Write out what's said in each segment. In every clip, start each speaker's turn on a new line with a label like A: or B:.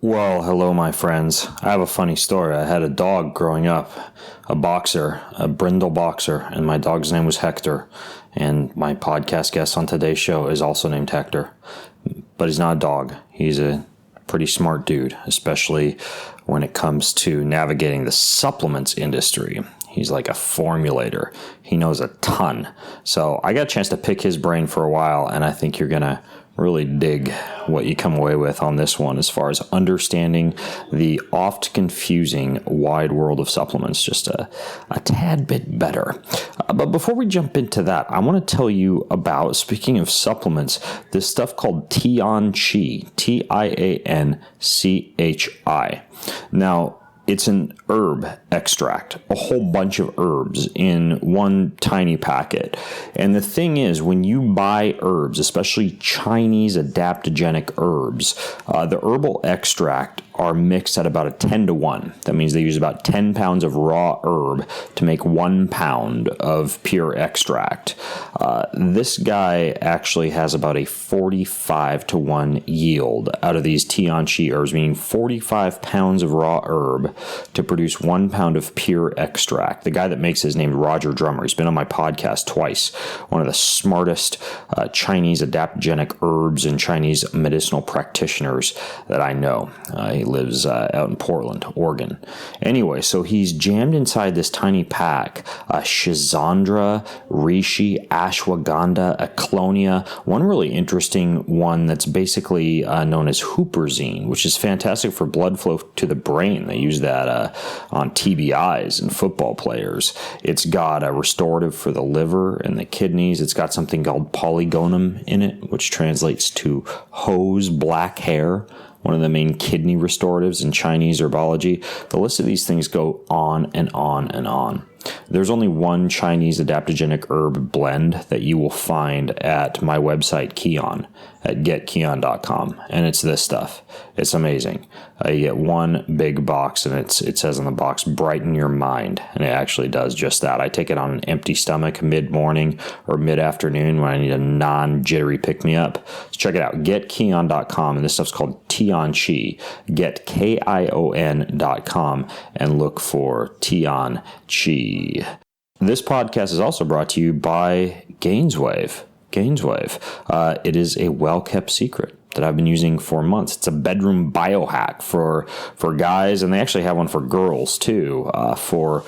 A: Well, hello, my friends. I have a funny story. I had a dog growing up, a boxer, a brindle boxer, and my dog's name was Hector. And my podcast guest on today's show is also named Hector. But he's not a dog. He's a pretty smart dude, especially when it comes to navigating the supplements industry. He's like a formulator. He knows a ton. So I got a chance to pick his brain for a while, and I think you're going to really dig what you come away with on this one as far as understanding the oft confusing wide world of supplements just a tad bit better. But before we jump into that, I want to tell you about, speaking of supplements, this stuff called Tianchi, Tianchi. Now, it's an herb extract, a whole bunch of herbs in one tiny packet. And the thing is, when you buy herbs, especially Chinese adaptogenic herbs, the herbal extract are mixed at about a 10-to-1. That means they use about 10 pounds of raw herb to make 1 pound of pure extract. This guy actually has about a 45-to-1 yield out of these Tianchi herbs, meaning 45 pounds of raw herb to produce 1 pound of pure extract. The guy that makes his name is Roger Drummer. He's been on my podcast twice. One of the smartest Chinese adaptogenic herbs and Chinese medicinal practitioners that I know. He lives out in Portland, Oregon. Anyway, so he's jammed inside this tiny pack Schizandra, Reishi, Ashwagandha, Aclonia. One really interesting one that's basically known as Huperzine, which is fantastic for blood flow to the brain. They use that on TBIs and football players. It's got a restorative for the liver and the kidneys. It's got something called polygonum in it, which translates to hose black hair, one of the main kidney restoratives in Chinese herbology. The list of these things go on and on and on. There's only one Chinese adaptogenic herb blend that you will find at my website, Kion, at getkion.com, and it's this stuff. It's amazing. You get one big box, and it says on the box, brighten your mind, and it actually does just that. I take it on an empty stomach mid-morning or mid-afternoon when I need a non-jittery pick-me-up. So check it out, getkion.com, and this stuff's called Tianchi. Getkion.com and look for Tianchi. This podcast is also brought to you by Gainswave. It is a well-kept secret that I've been using for months. It's a bedroom biohack for guys, and they actually have one for girls too, for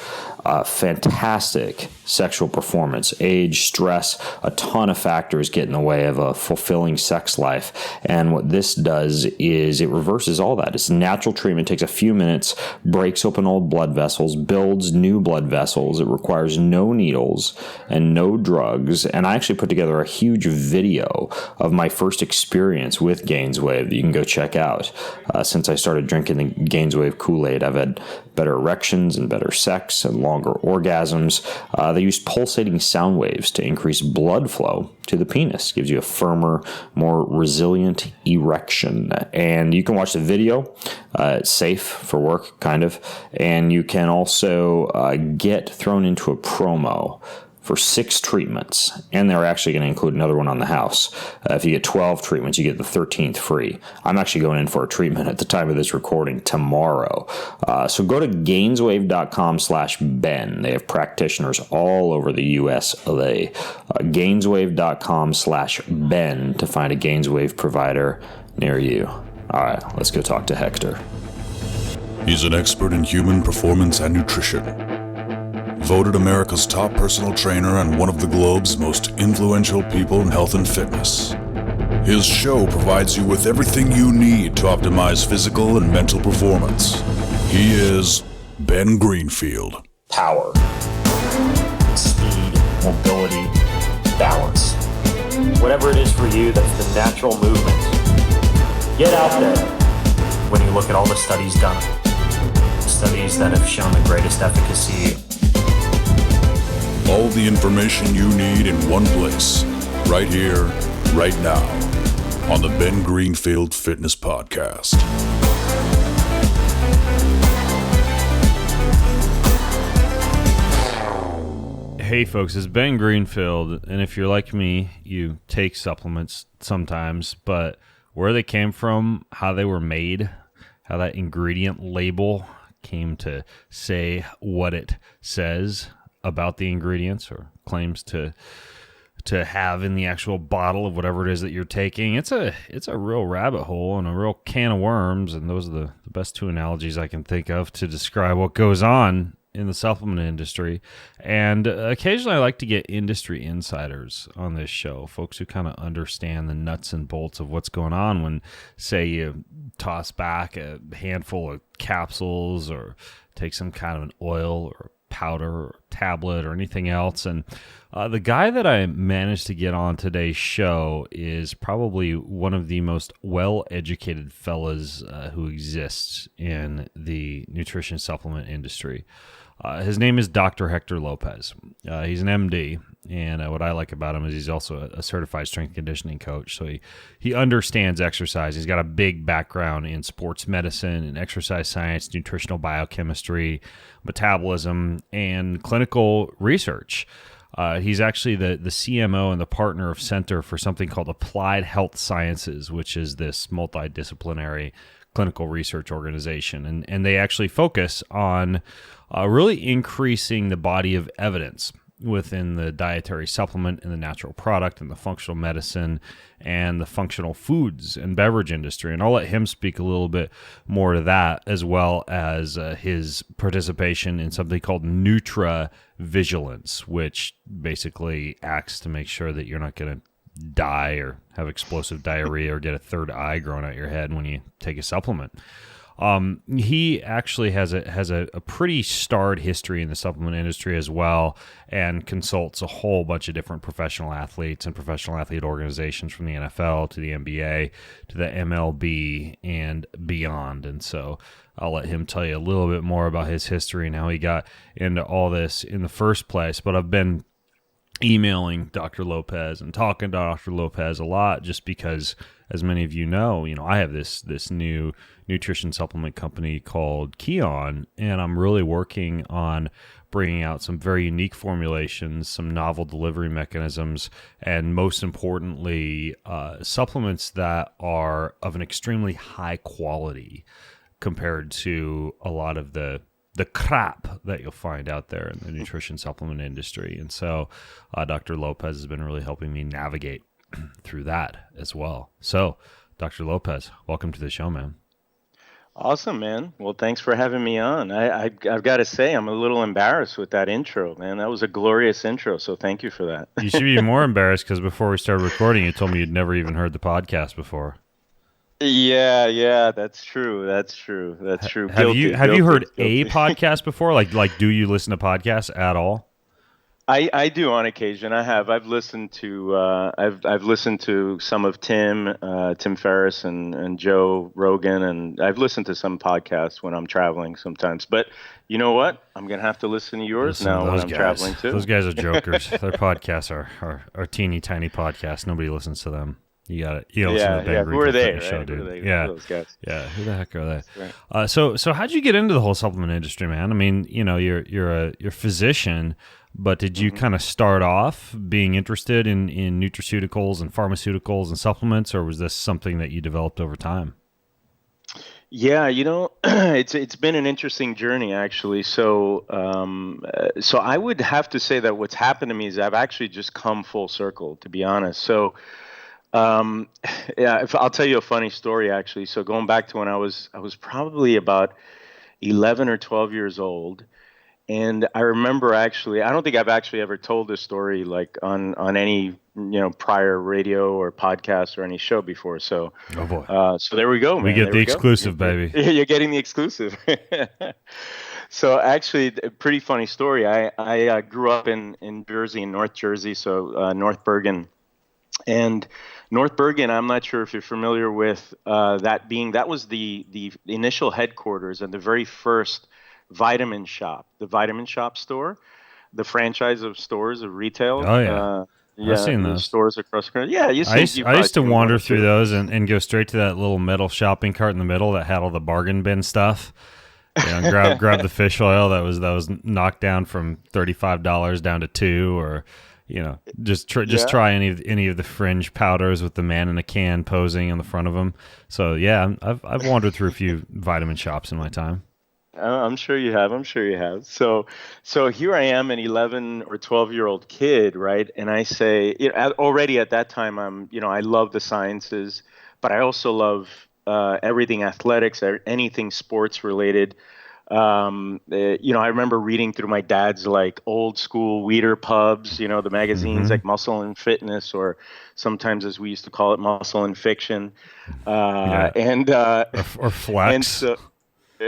A: fantastic sexual performance. Age, stress, a ton of factors get in the way of a fulfilling sex life. And what this does is it reverses all that. It's a natural treatment, takes a few minutes, breaks open old blood vessels, builds new blood vessels. It requires no needles and no drugs. And I actually put together a huge video of my first experience with Gainswave that you can go check out. Since I started drinking the Gainswave Kool-Aid, I've had better erections and better sex and longer orgasms. They use pulsating sound waves to increase blood flow to the penis. Gives you a firmer, more resilient erection. And you can watch the video. It's safe for work, kind of. And you can also get thrown into a promo for 6 treatments, and they're actually going to include another one on the house. If you get 12 treatments, you get the 13th free. I'm actually going in for a treatment at the time of this recording tomorrow. So go to Gainswave.com/Ben. They have practitioners all over the U.S. Gainswave.com/Ben to find a Gainswave provider near you. All right, let's go talk to Hector.
B: He's an expert in human performance and nutrition. Voted America's top personal trainer and one of the globe's most influential people in health and fitness. His show provides you with everything you need to optimize physical and mental performance. He is Ben Greenfield.
A: Power, speed, mobility, balance. Whatever it is for you, that's the natural movement. Get out there. When you look at all the studies done, studies that have shown the greatest efficacy.
B: All the information you need in one place, right here, right now, on the Ben Greenfield Fitness Podcast.
C: Hey folks, it's Ben Greenfield, and if you're like me, you take supplements sometimes, but where they came from, how they were made, how that ingredient label came to say what it says about the ingredients or claims to have in the actual bottle of whatever it is that you're taking. It's a real rabbit hole and a real can of worms, and those are the best two analogies I can think of to describe what goes on in the supplement industry. And occasionally I like to get industry insiders on this show, folks who kind of understand the nuts and bolts of what's going on when, say, you toss back a handful of capsules or take some kind of an oil or powder or tablet or anything else. And the guy that I managed to get on today's show is probably one of the most well-educated fellas who exists in the nutrition supplement industry. His name is Dr. Hector Lopez. He's an MD, and what I like about him is he's also a certified strength conditioning coach. So he understands exercise. He's got a big background in sports medicine and exercise science, nutritional biochemistry, metabolism, and clinical research. He's actually the CMO and the partner of Center for something called Applied Health Sciences, which is this multidisciplinary clinical research organization. And they actually focus on really increasing the body of evidence within the dietary supplement and the natural product and the functional medicine and the functional foods and beverage industry. And I'll let him speak a little bit more to that, as well as his participation in something called Nutria Vigilance, which basically acts to make sure that you're not going to die or have explosive diarrhea or get a third eye growing out your head when you take a supplement. He actually has a pretty starred history in the supplement industry as well, and consults a whole bunch of different professional athletes and professional athlete organizations, from the NFL to the NBA to the MLB and beyond. And so I'll let him tell you a little bit more about his history and how he got into all this in the first place. But I've been emailing Dr. Lopez and talking to Dr. Lopez a lot, just because, as many of you know, I have this new nutrition supplement company called Keon, and I'm really working on bringing out some very unique formulations, some novel delivery mechanisms, and most importantly, supplements that are of an extremely high quality compared to a lot of the crap that you'll find out there in the nutrition supplement industry. And so Dr. Lopez has been really helping me navigate through that as well. So, Dr. Lopez, welcome to the show, man.
D: Awesome, man. Well, thanks for having me on. I've got to say, I'm a little embarrassed with that intro, man. That was a glorious intro, so thank you for that.
C: You should be more embarrassed, because before we started recording, you told me you'd never even heard the podcast before.
D: Yeah, that's true. Have you
C: heard a podcast before? Like, do you listen to podcasts at all?
D: I do on occasion. I've listened to I've listened to some of Tim Ferriss and Joe Rogan, and I've listened to some podcasts when I'm traveling sometimes. But you know what? I'm gonna have to listen to yours now when I'm traveling too.
C: Those guys are jokers. Their podcasts are teeny tiny podcasts. Nobody listens to them. You got it. You don't listen to Ben Green.
D: Who are they?
C: Show,
D: right?
C: dude.
D: Who are they?
C: Yeah,
D: those guys.
C: Yeah. Who the heck are they?
D: Right.
C: So how'd you get into the whole supplement industry, man? I mean, you're a physician, but did you kind of start off being interested in nutraceuticals and pharmaceuticals and supplements, or was this something that you developed over time?
D: Yeah, it's been an interesting journey, actually. So I would have to say that what's happened to me is I've actually just come full circle, to be honest. So I'll tell you a funny story, actually. So going back to when I was probably about 11 or 12 years old, and I remember, actually, I don't think I've actually ever told this story like on any prior radio or podcast or any show before. So
C: oh boy,
D: so there we go, man.
C: We get the exclusive, baby.
D: You're getting the exclusive. So actually, a pretty funny story. I grew up in Jersey, in North Jersey, so North Bergen. And North Bergen, I'm not sure if you're familiar with that was the initial headquarters and the very first vitamin shop, the Vitamin Shop store, the franchise of stores of retail.
C: Oh yeah. I've seen those
D: stores across the country. Yeah,
C: I used to wander through those and go straight to that little metal shopping cart in the middle that had all the bargain bin stuff. Grab the fish oil that was knocked down from $35 down to $2, or just
D: Yeah.
C: try any of the fringe powders with the man in a can posing in the front of them. So yeah, I've wandered through a few vitamin shops in my time.
D: I'm sure you have. I'm sure you have. So here I am, an 11 or 12-year-old kid, right? And I say, already at that time, I love the sciences, but I also love everything athletics, anything sports related. I remember reading through my dad's like old school Weeder pubs, the magazines like Muscle and Fitness, or sometimes as we used to call it, Muscle and Fiction,
C: Yeah.
D: and
C: Or Flex.
D: and so.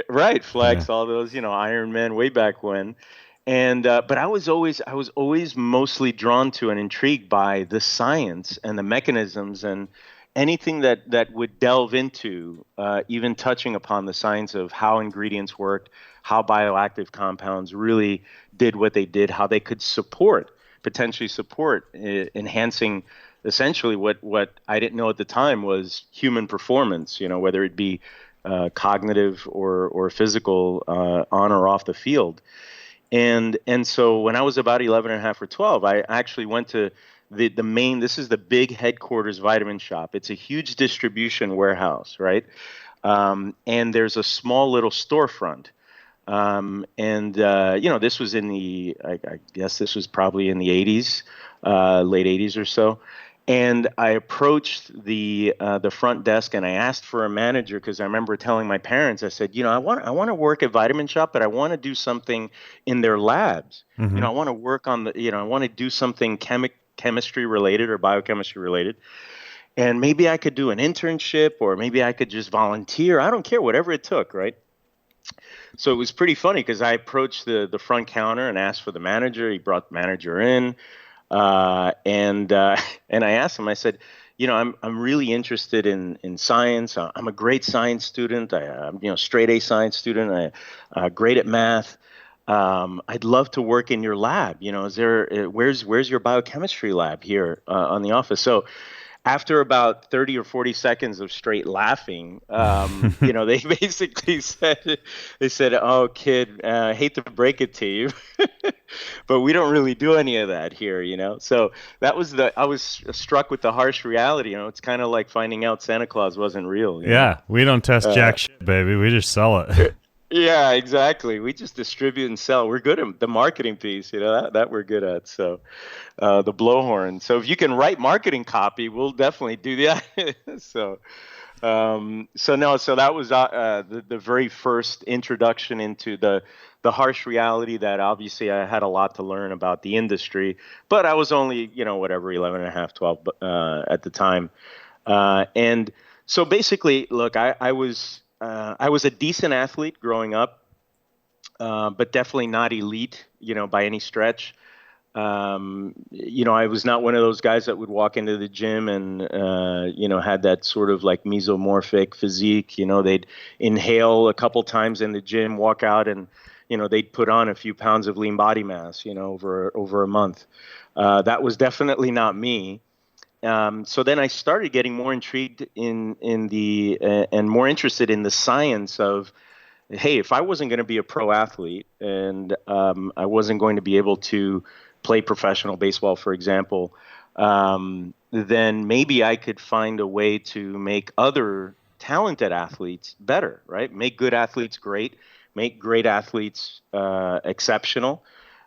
D: Right, Flex,
C: Yeah.
D: all those, Iron Man way back when. And but I was always mostly drawn to and intrigued by the science and the mechanisms and anything that would delve into even touching upon the science of how ingredients worked, how bioactive compounds really did what they did, how they could potentially support enhancing essentially what I didn't know at the time was human performance, whether it be cognitive or physical on or off the field. And so when I was about 11 and a half or 12, I actually went to the main, this is the big headquarters vitamin shop. It's a huge distribution warehouse, right? And there's a small little storefront. This was I guess this was probably in the 80s, late 80s or so. And I approached the front desk and I asked for a manager because I remember telling my parents, I said, I want to work at Vitamin Shop, but I want to do something in their labs. I want to work on I want to do something chemistry related or biochemistry related. And maybe I could do an internship or maybe I could just volunteer. I don't care, whatever it took, right? So it was pretty funny because I approached the front counter and asked for the manager. He brought the manager in. And I asked him, I said, I'm really interested in science. I'm a great science student. I'm straight A science student. Great at math. I'd love to work in your lab. Is there where's your biochemistry lab here on the office? So after about 30 or 40 seconds of straight laughing, they basically said, "Oh, kid, I hate to break it to you, but we don't really do any of that here." So I was struck with the harsh reality. It's kind of like finding out Santa Claus wasn't real.
C: Yeah, we don't test jack shit, baby. We just sell it.
D: Yeah, exactly. We just distribute and sell. We're good at the marketing piece, that we're good at. So the blowhorn. So if you can write marketing copy, we'll definitely do that. So that was the very first introduction into the harsh reality that obviously I had a lot to learn about the industry, but I was only, 11 and a half, 12 at the time. And so basically, look, I was a decent athlete growing up, but definitely not elite, by any stretch. I was not one of those guys that would walk into the gym and, had that sort of like mesomorphic physique. They'd inhale a couple times in the gym, walk out, and, they'd put on a few pounds of lean body mass, over a month. That was definitely not me. So then I started getting more intrigued in the and more interested in the science of, hey, if I wasn't going to be a pro athlete and I wasn't going to be able to play professional baseball, for example, then maybe I could find a way to make other talented athletes better, right? Make good athletes great, make great athletes exceptional.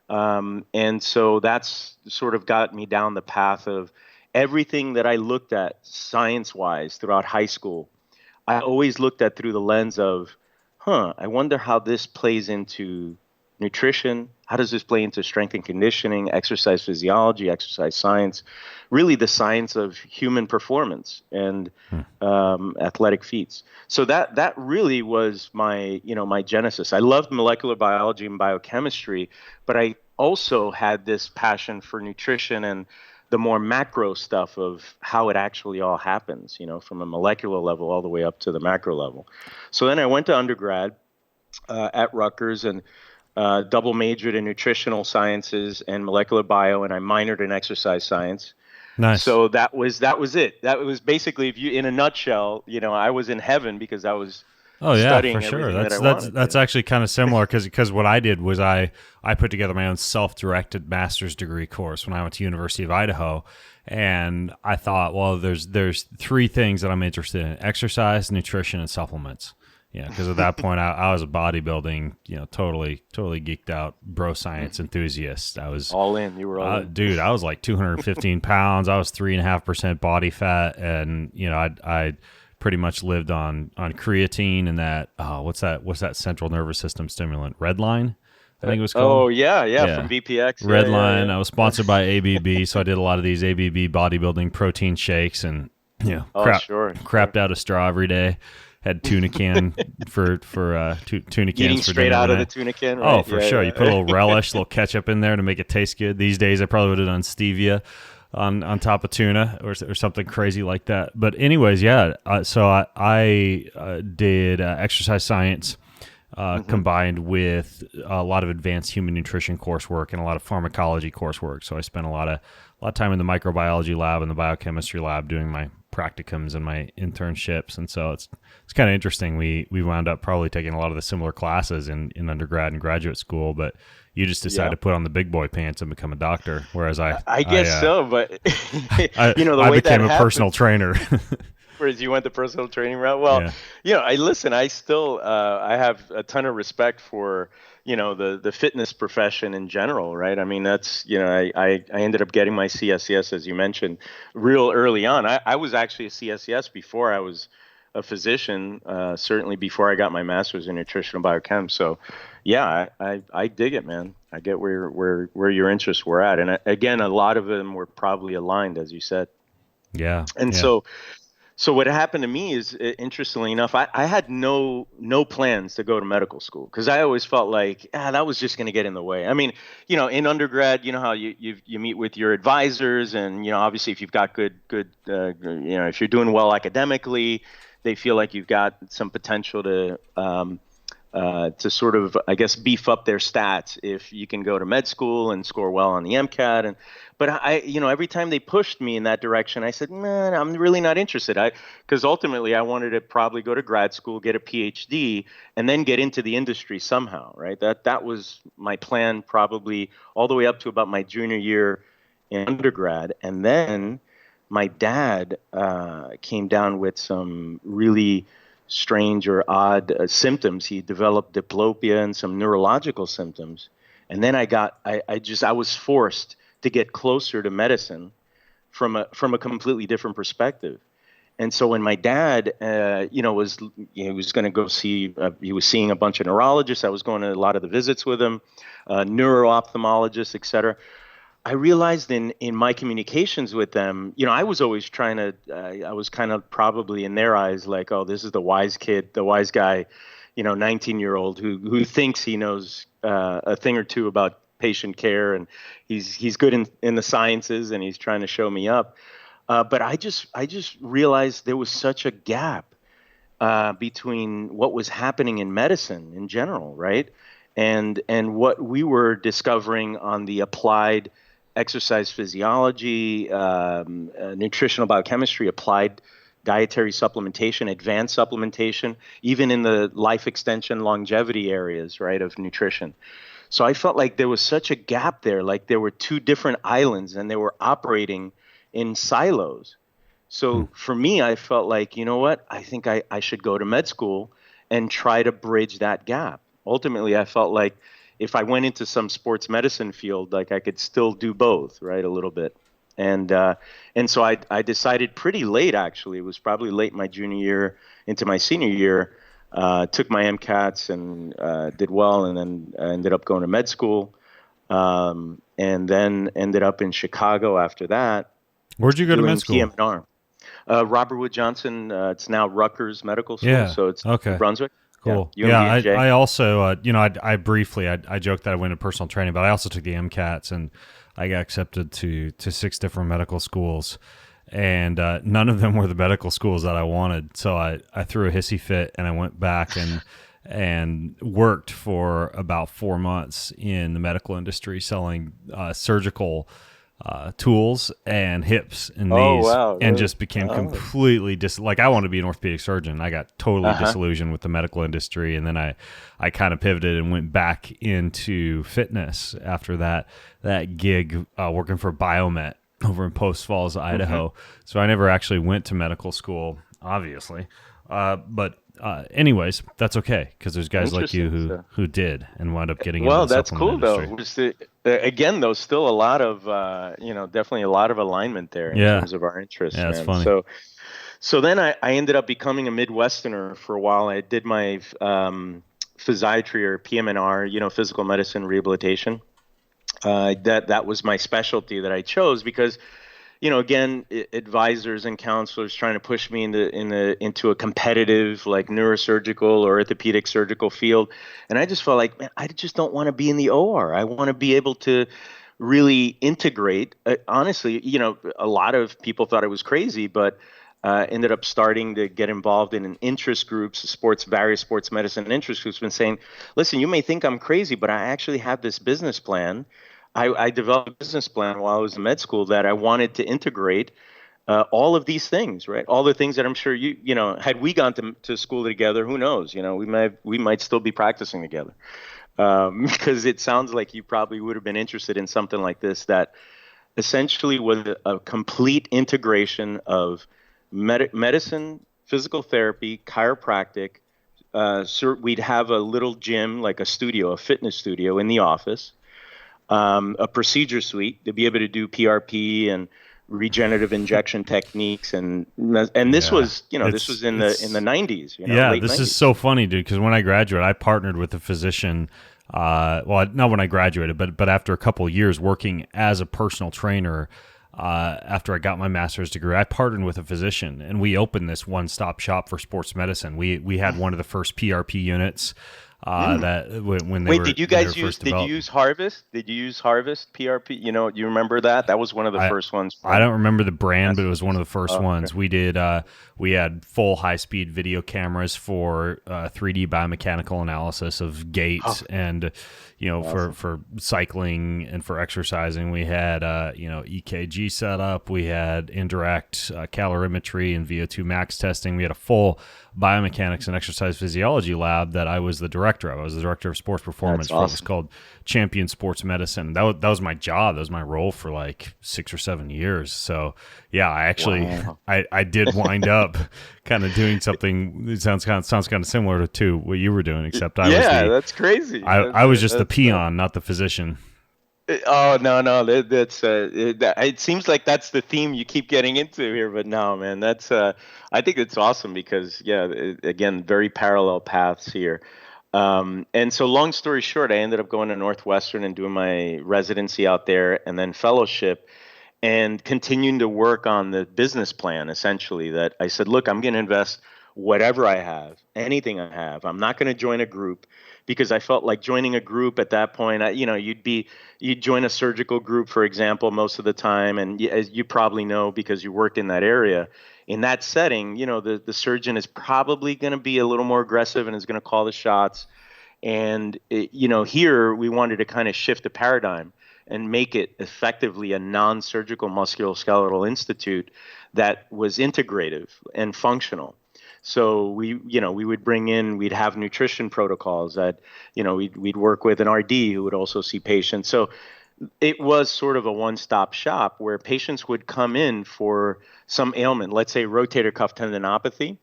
D: And so that's sort of got me down the path of everything that I looked at science-wise throughout high school. I always looked at through the lens of, I wonder how this plays into nutrition. How does this play into strength and conditioning, exercise physiology, exercise science, really the science of human performance and athletic feats. So that really was my genesis. I loved molecular biology and biochemistry, but I also had this passion for nutrition and the more macro stuff of how it actually all happens, from a molecular level all the way up to the macro level. So then I went to undergrad at Rutgers and double majored in nutritional sciences and molecular bio, and I minored in exercise science.
C: Nice.
D: So that was it. That was basically, if you, in a nutshell, I was in heaven because I was
C: Oh yeah,
D: studying
C: for sure.
D: everything that I
C: That's
D: wanted.
C: that's actually kind of similar because what I did was I put together my own self-directed master's degree course when I went to University of Idaho, and I thought, well, there's three things that I'm interested in: exercise, nutrition, and supplements. Yeah, because at that point I was a bodybuilding, totally geeked out bro science enthusiast. I was
D: all in. You were all in.
C: dude. I was like 215 pounds. I was 3.5% body fat, and I pretty much lived on creatine and that what's that central nervous system stimulant, Redline, I think it was called.
D: Oh yeah, from VPX.
C: Redline.
D: Yeah.
C: I was sponsored by ABB, so I did a lot of these ABB bodybuilding protein shakes, and crapped out a straw every day. Had tuna can for tuna cans
D: Eating
C: for
D: straight
C: dinner
D: out of
C: tonight.
D: the tuna can. Right?
C: Oh, for sure. You put a little relish, a little ketchup in there to make it taste good. These days, I probably would have done stevia on top of tuna or something crazy like that. But anyways, yeah. So I did exercise science combined with a lot of advanced human nutrition coursework and a lot of pharmacology coursework. So I spent a lot of time in the microbiology lab and the biochemistry lab doing my practicums and my internships. And so it's kind of interesting. We wound up probably taking a lot of the similar classes in undergrad and graduate school, but you just decided to put on the big boy pants and become a doctor. Whereas
D: I guess so, but
C: I became a personal trainer.
D: Whereas you went the personal training route. Well, I still I have a ton of respect for the fitness profession in general, right? I mean, that's I ended up getting my CSCS, as you mentioned, real early on. I was actually a CSCS before I was a physician, certainly before I got my master's in nutritional biochem. So yeah, I dig it, man. I get where your interests were at, and again, a lot of them were probably aligned, as you said.
C: Yeah,
D: and So what happened to me is, interestingly enough, I had no plans to go to medical school because I always felt like that was just going to get in the way. I mean, in undergrad, how you meet with your advisors, and obviously if you've got good if you're doing well academically, they feel like you've got some potential to sort of, I guess, beef up their stats if you can go to med school and score well on the MCAT. But every time they pushed me in that direction, I said, man, I'm really not interested. Because ultimately I wanted to probably go to grad school, get a PhD, and then get into the industry somehow, right? That was my plan, probably all the way up to about my junior year in undergrad. And then my dad came down with some really strange or odd symptoms. He developed diplopia and some neurological symptoms. And then I was forced to get closer to medicine from a completely different perspective. And so when my dad, he was going to go see, he was seeing a bunch of neurologists. I was going to a lot of the visits with him, neuro-ophthalmologists, et cetera. I realized in my communications with them, I was always trying to, I was kind of probably in their eyes like, oh, this is the wise kid, the wise guy, 19-year-old who thinks he knows a thing or two about patient care, and he's good in the sciences, and he's trying to show me up. But I just realized there was such a gap between what was happening in medicine in general, right? And what we were discovering on the applied exercise physiology, nutritional biochemistry, applied dietary supplementation, advanced supplementation, even in the life extension, longevity areas, right, of nutrition. So I felt like there was such a gap there, like there were two different islands and they were operating in silos. So for me, I felt like, you know what, I think I should go to med school and try to bridge that gap. Ultimately, I felt like if I went into some sports medicine field, like I could still do both, right, a little bit. And so I decided pretty late, actually. It was probably late my junior year into my senior year. Took my MCATs and did well, and then ended up going to med school, and then ended up in Chicago after that.
C: Where'd you go to med school?
D: PM&R. Robert Wood Johnson. It's now Rutgers Medical School,
C: yeah.
D: so it's
C: okay.
D: New Brunswick.
C: Cool. Yeah, I also, I briefly, I joked that I went to personal training, but I also took the MCATs, and I got accepted to 6 different medical schools, and none of them were the medical schools that I wanted. So I threw a hissy fit, and I went back and worked for about 4 months in the medical industry selling surgical tools and hips and
D: Oh,
C: knees,
D: wow.
C: and
D: Really?
C: just became
D: Oh.
C: completely like I wanted to be an orthopedic surgeon. I got totally
D: Uh-huh.
C: disillusioned with the medical industry, and then I kind of pivoted and went back into fitness after that gig working for Biomet over in Post Falls, Idaho. So I never actually went to medical school, obviously. But anyways, that's okay, because there's guys like you
D: Interesting.
C: who did and wound up getting into
D: Well,
C: the
D: that's
C: supplement
D: cool though.
C: industry.
D: Again, though, still a lot of definitely a lot of alignment there in
C: Yeah,
D: terms of our interests,
C: yeah, it's
D: man.
C: funny.
D: So then I ended up becoming a Midwesterner for a while. I did my physiatry or PM&R, physical medicine rehabilitation. That was my specialty that I chose because, again, advisors and counselors trying to push me into a competitive like neurosurgical or orthopedic surgical field, and I just felt like, man, I just don't want to be in the OR. I want to be able to really integrate. Honestly, a lot of people thought I was crazy, but ended up starting to get involved in an interest groups, various sports medicine interest groups, been saying, listen, you may think I'm crazy, but I actually have this business plan. I developed a business plan while I was in med school that I wanted to integrate all of these things, right? All the things that I'm sure had we gone to school together, who knows? We might still be practicing together, because it sounds like you probably would have been interested in something like this that essentially was a complete integration of medicine, physical therapy, chiropractic. So we'd have a little gym, like a studio, a fitness studio in the office, a procedure suite to be able to do PRP and regenerative injection techniques, and this
C: Yeah,
D: was this was in the 90s,
C: yeah,
D: late
C: this is
D: 90s.
C: so funny, dude, because when I graduated, I partnered with a physician. Well, not when I graduated, but after a couple of years working as a personal trainer, after I got my master's degree, I partnered with a physician, and we opened this one-stop shop for sports medicine. We had one of the first PRP units that when they
D: Wait,
C: were
D: did you
C: when they
D: guys
C: were first
D: did you
C: developed.
D: use Harvest? Did you use Harvest PRP? You remember that? That was one of the
C: I
D: first ones
C: I
D: from
C: don't remember the brand, but it was one of the
D: Massachusetts.
C: first
D: Oh, okay.
C: ones. We did. We had full high speed video cameras for 3D biomechanical analysis of gait, and
D: Awesome.
C: for cycling and for exercising. We had EKG set up. We had indirect calorimetry and VO2 max testing. We had a full biomechanics and exercise physiology lab that I was the director of. I was the director of sports performance
D: That's
C: for what was
D: awesome.
C: called Champion Sports Medicine. That was my job. That was my role for like 6 or 7 years. So yeah, I actually
D: Wow.
C: I did wind up kind of doing something. It sounds kind of similar to what you were doing, except
D: Yeah, that's crazy.
C: I was just the peon, not the physician.
D: Oh, no, it seems like that's the theme you keep getting into here, but no, man, I think it's awesome because, yeah, again, very parallel paths here. And so, long story short, I ended up going to Northwestern and doing my residency out there, and then fellowship, and continuing to work on the business plan. Essentially, that I said, look, I'm going to invest whatever I have, anything I have. I'm not going to join a group, because I felt like joining a group at that point, you'd join a surgical group, for example, most of the time, and as you probably know because you worked in that area. In that setting, the surgeon is probably going to be a little more aggressive and is going to call the shots. And here we wanted to kind of shift the paradigm and make it effectively a non-surgical musculoskeletal institute that was integrative and functional. So we'd have nutrition protocols that, we'd work with an RD who would also see patients. So it was sort of a one-stop shop where patients would come in for some ailment, let's say rotator cuff tendinopathy,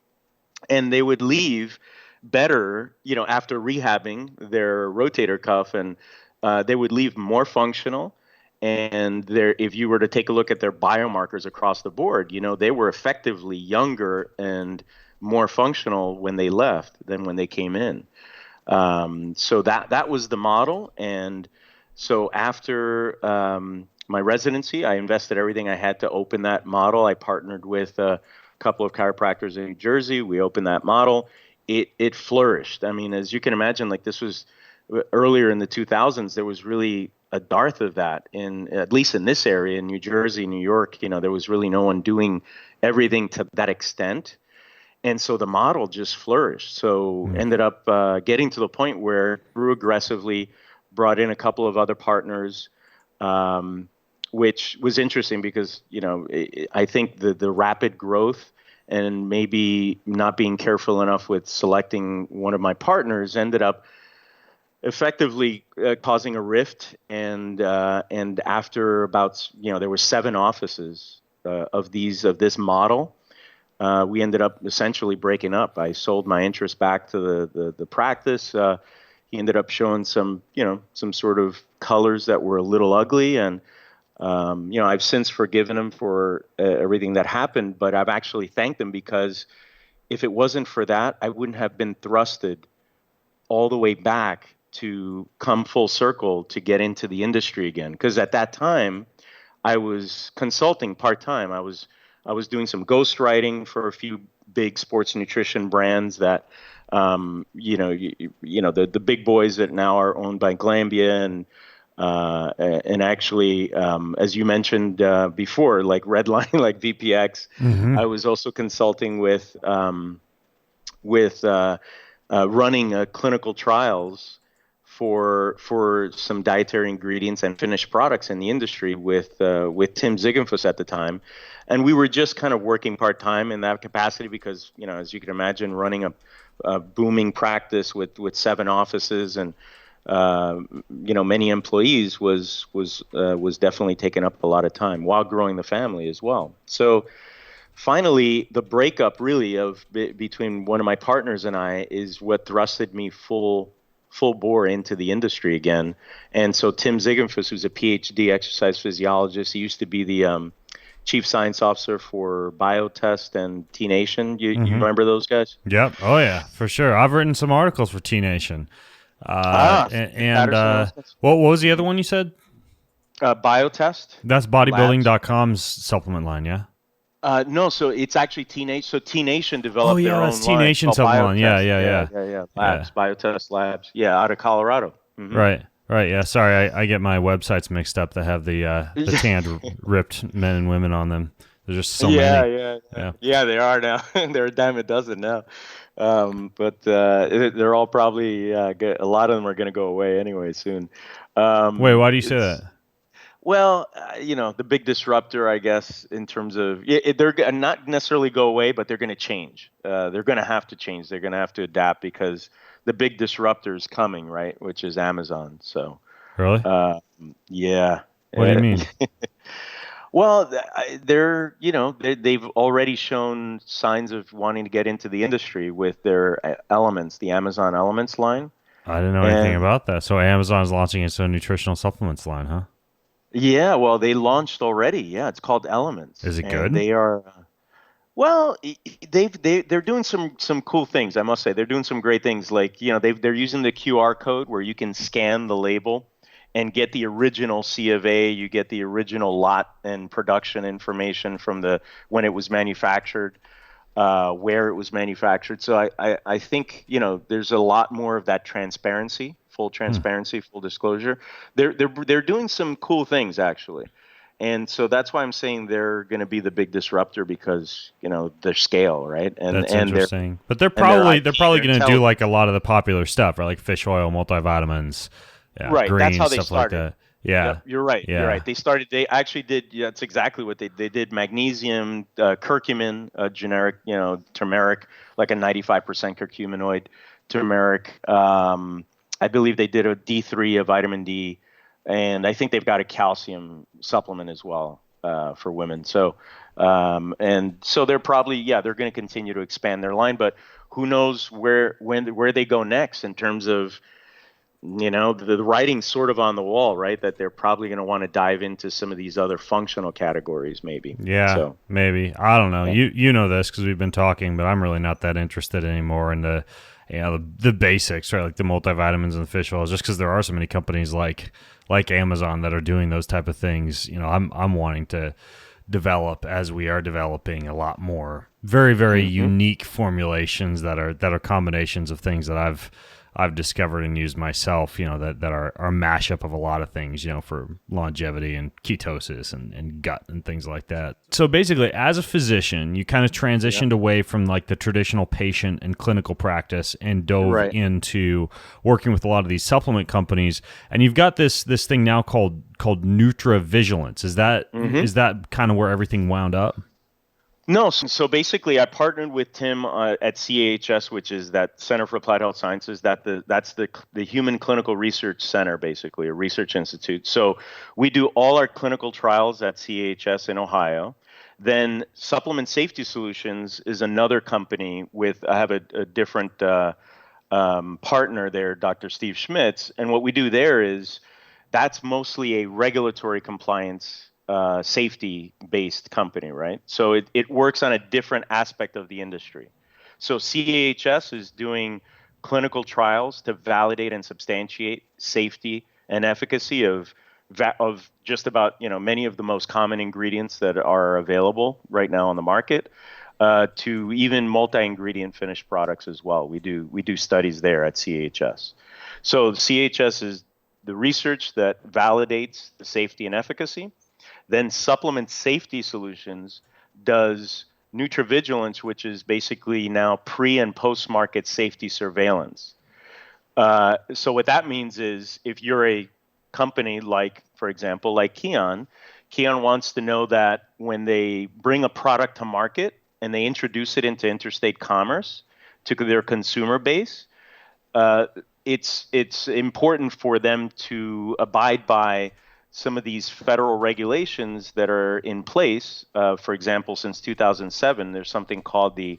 D: and they would leave better, after rehabbing their rotator cuff, and they would leave more functional. And if you were to take a look at their biomarkers across the board, they were effectively younger and more functional when they left than when they came in. So that was the model. And so after my residency, I invested everything I had to open that model. I partnered with a couple of chiropractors in New Jersey. We opened that model. It flourished. I mean, as you can imagine, like this was earlier in the 2000s, there was really a dearth of that at least in this area, in New Jersey, New York. There was really no one doing everything to that extent. And so the model just flourished. So ended up getting to the point where grew aggressively, brought in a couple of other partners, which was interesting because, I think the rapid growth and maybe not being careful enough with selecting one of my partners ended up effectively causing a rift. And after about, there were 7 offices of this model. We ended up essentially breaking up. I sold my interest back to the practice. He ended up showing some sort of colors that were a little ugly, and I've since forgiven him for everything that happened. But I've actually thanked him, because if it wasn't for that, I wouldn't have been thrusted all the way back to come full circle to get into the industry again. Because at that time, I was consulting part-time. I was doing some ghostwriting for a few big sports nutrition brands that, the big boys that now are owned by Glanbia, and actually, as you mentioned before, like Redline, like VPX.
C: Mm-hmm.
D: I was also consulting with running clinical trials for some dietary ingredients and finished products in the industry with Tim Ziegenfuss at the time. And we were just kind of working part-time in that capacity because, as you can imagine, running a booming practice with 7 offices and, many employees was definitely taking up a lot of time while growing the family as well. So finally, the breakup really between one of my partners and I is what thrusted me full bore into the industry again. And so Tim Ziegenfuss, who's a PhD exercise physiologist, he used to be the chief science officer for Biotest and T Nation. You remember those guys?
C: Yep. Oh yeah, for sure. I've written some articles for T Nation. What was the other one you said?
D: Biotest.
C: That's bodybuilding.com's supplement line, yeah?
D: No, so it's actually T Nation. So T Nation developed their own
C: T Nation supplement line. Yeah.
D: Labs, Biotest Labs. Yeah, out of Colorado. Mm-hmm.
C: Right. Yeah. Sorry, I get my websites mixed up that have the tanned, ripped men and women on them. There's just so many.
D: Yeah, they are now. They're a dime a dozen now. But they're all probably a lot of them are going to go away anyway soon.
C: Wait, why do you say that?
D: Well, the big disruptor, I guess, in terms of they're not necessarily go away, but they're going to change. They're going to have to change. They're going to have to adapt because the big disruptor is coming, right? Which is Amazon. So
C: really,
D: yeah.
C: What do you mean?
D: Well, they've already shown signs of wanting to get into the industry with their elements, the Amazon Elements line.
C: I didn't know anything about that. So Amazon's launching its own nutritional supplements line, huh?
D: Yeah, well, they launched already. Yeah, it's called Elements.
C: Is it good?
D: They are. Well, they're doing some cool things. I must say, they're doing some great things. Like they're using the QR code where you can scan the label and get the original C of A. You get the original lot and production information from when it was manufactured, where it was manufactured. So I think there's a lot more of that transparency. Full transparency, full disclosure. They're doing some cool things actually, and so that's why I'm saying they're going to be the big disruptor because their scale, right? And
C: that's interesting. But they're probably going to do like a lot of the popular stuff, right? Like fish oil, multivitamins,
D: right?
C: Greens,
D: that's how they
C: stuff
D: started.
C: Like that. Yeah,
D: yep, you're right.
C: Yeah.
D: You're right. They actually did. Yeah, that's exactly what they did. Magnesium, curcumin, generic, turmeric, like a 95% curcuminoid turmeric. I believe they did a D3, a vitamin D, and I think they've got a calcium supplement as well for women. So, and so they're probably, they're going to continue to expand their line, but who knows where they go next in terms of, the writing's sort of on the wall, right? That they're probably going to want to dive into some of these other functional categories, maybe.
C: Yeah,
D: so,
C: maybe. I don't know. Yeah. You know this because we've been talking, but I'm really not that interested anymore in the basics, right? Like the multivitamins and the fish oils, just because there are so many companies like Amazon that are doing those type of things. I'm wanting to develop, as we are developing, a lot more very, very unique formulations that are combinations of things that I've discovered and used myself, that are a mashup of a lot of things, for longevity and ketosis and gut and things like that. So basically, as a physician, you kind of transitioned away from like the traditional patient and clinical practice and dove into working with a lot of these supplement companies. And you've got this thing now called Nutria Vigilance. Is that kind of where everything wound up?
D: No, so basically, I partnered with Tim at CAHS, which is that Center for Applied Health Sciences. That's the Human Clinical Research Center, basically a research institute. So we do all our clinical trials at CAHS in Ohio. Then Supplement Safety Solutions is another company I have a different partner there, Dr. Steve Schmitz, and what we do there is that's mostly a regulatory compliance safety-based company, right? So it works on a different aspect of the industry. So CAHS is doing clinical trials to validate and substantiate safety and efficacy of just about many of the most common ingredients that are available right now on the market, to even multi-ingredient finished products as well. We do studies there at CAHS. So CAHS is the research that validates the safety and efficacy. Then Supplement Safety Solutions does Nutria Vigilance, which is basically now pre- and post-market safety surveillance. So what that means is if you're a company for example, like Kion wants to know that when they bring a product to market and they introduce it into interstate commerce to their consumer base, it's important for them to abide by some of these federal regulations that are in place. For example, since 2007, there's something called the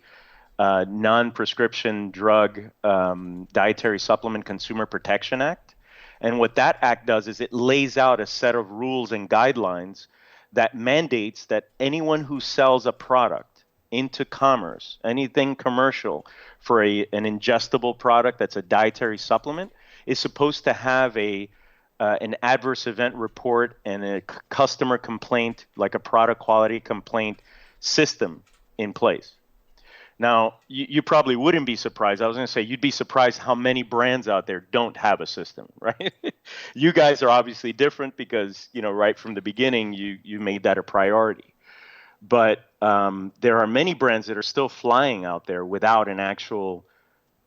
D: Non-Prescription Drug Dietary Supplement Consumer Protection Act. And what that act does is it lays out a set of rules and guidelines that mandates that anyone who sells a product into commerce, anything commercial for an ingestible product that's a dietary supplement, is supposed to have an adverse event report and a customer complaint, like a product quality complaint system in place. Now, you probably wouldn't be surprised. I was going to say you'd be surprised how many brands out there don't have a system, right? You guys are obviously different because, right from the beginning, you made that a priority. But there are many brands that are still flying out there without an actual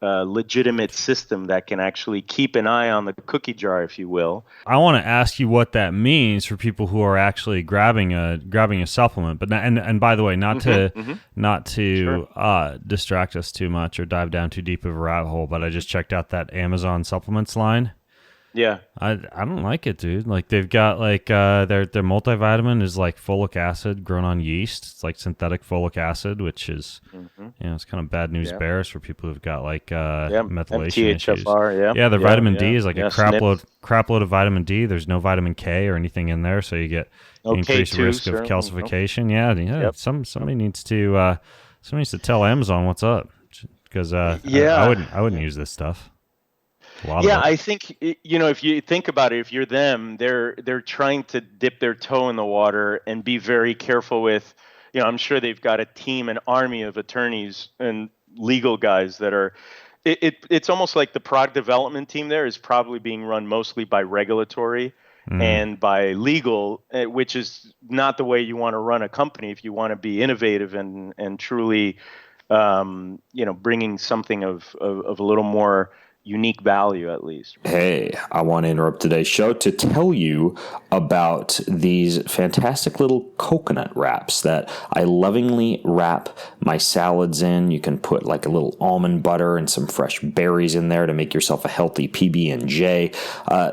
D: legitimate system that can actually keep an eye on the cookie jar, if you will.
C: I want to ask you what that means for people who are actually grabbing a supplement. But and by the way, not to sure. Distract us too much or dive down too deep of a rabbit hole. But I just checked out that Amazon supplements line.
D: Yeah,
C: I don't like it, dude. Like they've got their multivitamin is like folic acid grown on yeast. It's like synthetic folic acid, which is it's kind of bad news bears for people who've got methylation issues. The vitamin D is like a crap load of vitamin D. There's no vitamin K or anything in there, so you get increased risk of calcification. Somebody needs to tell Amazon what's up, because I wouldn't use this stuff.
D: I think if you think about it, if you're them, they're trying to dip their toe in the water and be very careful with. I'm sure they've got a team, an army of attorneys and legal guys that are. It's almost like the product development team there is probably being run mostly by regulatory and by legal, which is not the way you want to run a company if you want to be innovative and truly, bringing something of a little more unique value, at least.
A: Hey, I want to interrupt today's show to tell you about these fantastic little coconut wraps that I lovingly wrap my salads in. You can put like a little almond butter and some fresh berries in there to make yourself a healthy PB&J.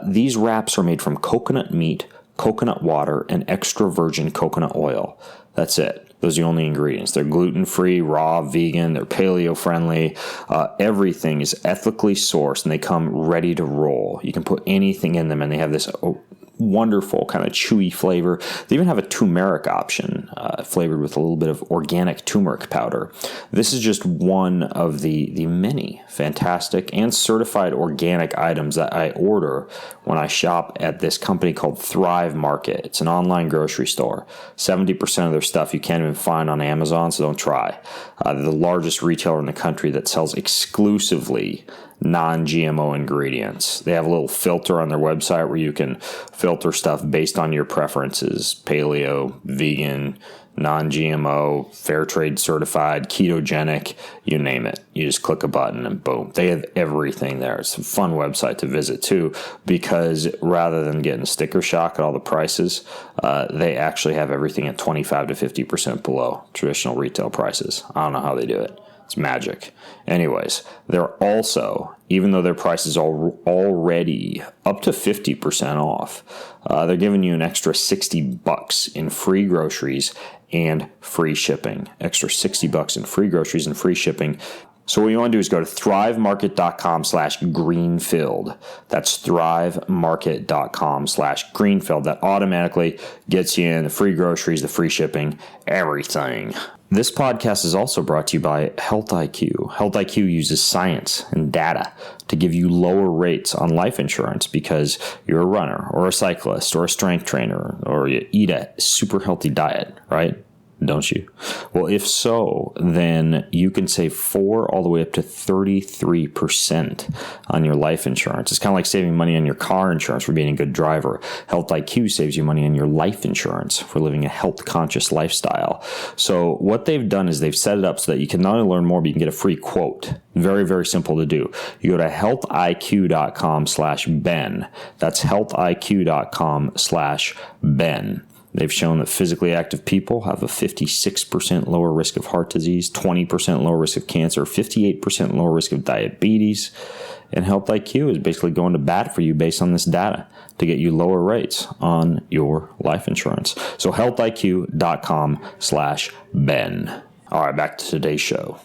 A: These wraps are made from coconut meat, coconut water, and extra virgin coconut oil. That's it. Those are the only ingredients. They're gluten-free, raw, vegan, they're paleo-friendly. Everything is ethically sourced, and they come ready to roll. You can put anything in them, and they have this wonderful kind of chewy flavor. They even have a turmeric option, flavored with a little bit of organic turmeric powder. This is just one of the many fantastic and certified organic items that I order when I shop at this company called Thrive Market. It's an online grocery store. 70% of their stuff you can't even find on Amazon, so don't try. They're the largest retailer in the country that sells exclusively non-GMO ingredients. They have a little filter on their website where you can filter stuff based on your preferences: paleo, vegan, non-GMO, fair trade certified, ketogenic, you name it. You just click a button and boom, they have everything there. It's a fun website to visit too, because rather than getting sticker shock at all the prices, they actually have everything at 25 to 50% below traditional retail prices. I don't know how they do it. It's magic. Anyways, they're also, even though their prices are already up to 50% off, they're giving you an extra $60 in free groceries and free shipping. Extra $60 in free groceries and free shipping. So what you want to do is go to thrivemarket.com/greenfilled. That's thrivemarket.com/greenfilled. That automatically gets you in the free groceries, the free shipping, everything. This podcast is also brought to you by Health IQ. Health IQ uses science and data to give you lower rates on life insurance because you're a runner or a cyclist or a strength trainer or you eat a super healthy diet, right? Don't you? Well, if so, then you can save 4 all the way up to 33% on your life insurance. It's kind of like saving money on your car insurance for being a good driver. Health IQ saves you money on your life insurance for living a health-conscious lifestyle. So what they've done is they've set it up so that you can not only learn more, but you can get a free quote. Very, very simple to do. You go to healthiq.com/Ben. That's healthiq.com/Ben. They've shown that physically active people have a 56% lower risk of heart disease, 20% lower risk of cancer, 58% lower risk of diabetes. And Health IQ is basically going to bat for you based on this data to get you lower rates on your life insurance. So healthiq.com/Ben. All right, back to today's show.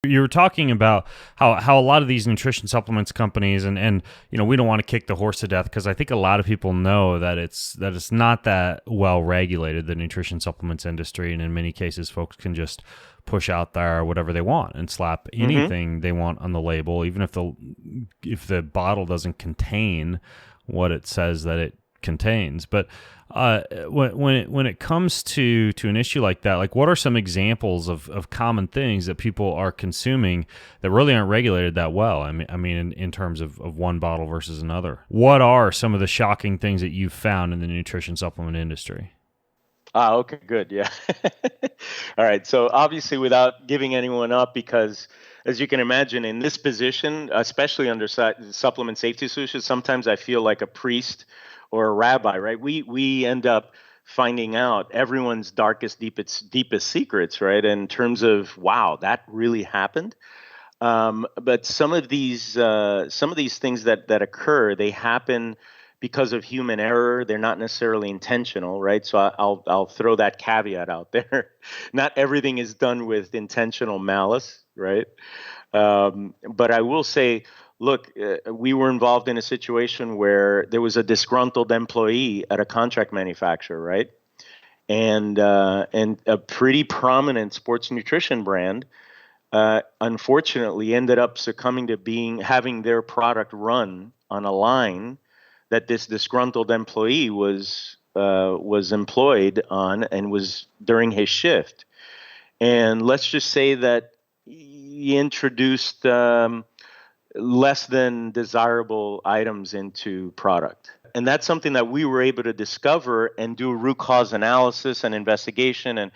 C: You were talking about how a lot of these nutrition supplements companies and we don't want to kick the horse to death because I think a lot of people know that it's not that well regulated, the nutrition supplements industry, and in many cases folks can just push out there whatever they want and slap anything they want on the label, even if the bottle doesn't contain what it says that it contains. But when it comes to an issue like that, like what are some examples of common things that people are consuming that really aren't regulated that well? I mean, in terms of one bottle versus another, what are some of the shocking things that you've found in the nutrition supplement industry?
D: Okay, good. Yeah. All right. So obviously without giving anyone up, because as you can imagine in this position, especially under supplement safety solutions, sometimes I feel like a priest or a rabbi, right? We end up finding out everyone's darkest, deepest secrets, right? In terms of, wow, that really happened. But some of these things that occur, they happen because of human error. They're not necessarily intentional, right? So I'll throw that caveat out there. Not everything is done with intentional malice, right? But I will say, look, we were involved in a situation where there was a disgruntled employee at a contract manufacturer, right? And a pretty prominent sports nutrition brand, unfortunately, ended up succumbing to having their product run on a line that this disgruntled employee was employed on and was during his shift. And let's just say that he introduced less than desirable items into product. And that's something that we were able to discover and do a root cause analysis and investigation. And,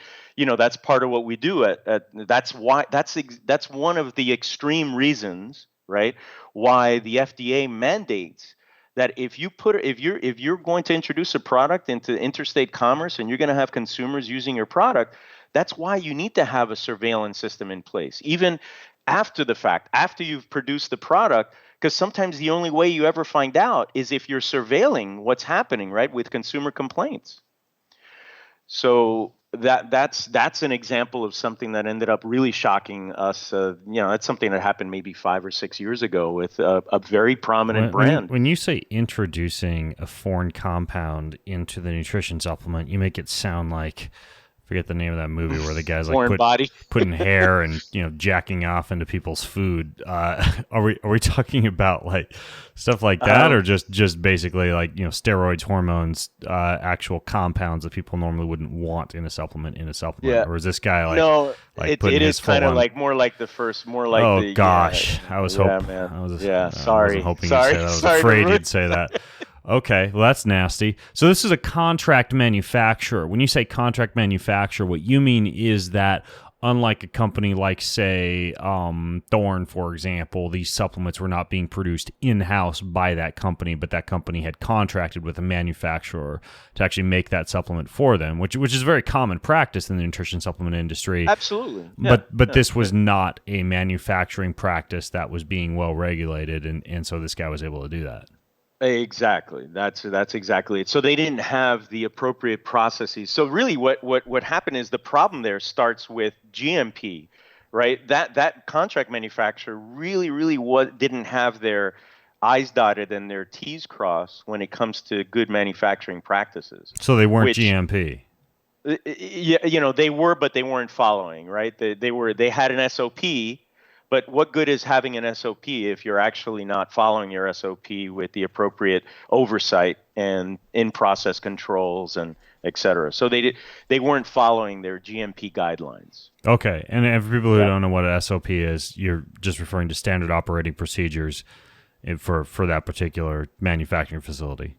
D: that's part of what we do that's one of the extreme reasons, right? Why the FDA mandates that if you're going to introduce a product into interstate commerce and you're going to have consumers using your product, that's why you need to have a surveillance system in place, even after the fact, after you've produced the product, because sometimes the only way you ever find out is if you're surveilling what's happening, right, with consumer complaints. So that's an example of something that ended up really shocking us. That's something that happened maybe 5 or 6 years ago with a very prominent brand.
C: When you say introducing a foreign compound into the nutrition supplement, you make it sound like, forget the name of that movie where the guy's like putting hair and jacking off into people's food. Are we talking about like stuff like that, or just basically like steroids, hormones, actual compounds that people normally wouldn't want in a supplement?
D: Yeah.
C: Or is this guy like
D: no?
C: putting
D: it
C: his
D: is kind of
C: on...
D: like more like the first, more like
C: oh
D: the
C: gosh,
D: yeah,
C: I was
D: yeah,
C: hoping.
D: man.
C: I was
D: sorry.
C: I wasn't hoping
D: sorry,
C: you'd say that. I was
D: sorry
C: afraid you'd say that. Okay, well, that's nasty. So this is a contract manufacturer. When you say contract manufacturer, what you mean is that unlike a company like, say, Thorne, for example, these supplements were not being produced in-house by that company, but that company had contracted with a manufacturer to actually make that supplement for them, which is very common practice in the nutrition supplement industry.
D: Absolutely. Yeah.
C: But this was not a manufacturing practice that was being well regulated, and so this guy was able to do that.
D: Exactly. That's exactly it. So they didn't have the appropriate processes. So really what happened is the problem there starts with GMP, right? That contract manufacturer really didn't have their I's dotted and their T's crossed when it comes to good manufacturing practices.
C: So they weren't GMP.
D: Yeah, they were, but they weren't following, right? They had an SOP. But what good is having an SOP if you're actually not following your SOP with the appropriate oversight and in-process controls and et cetera? So they weren't following their GMP guidelines.
C: Okay, and for people who don't know what an SOP is, you're just referring to standard operating procedures for that particular manufacturing facility.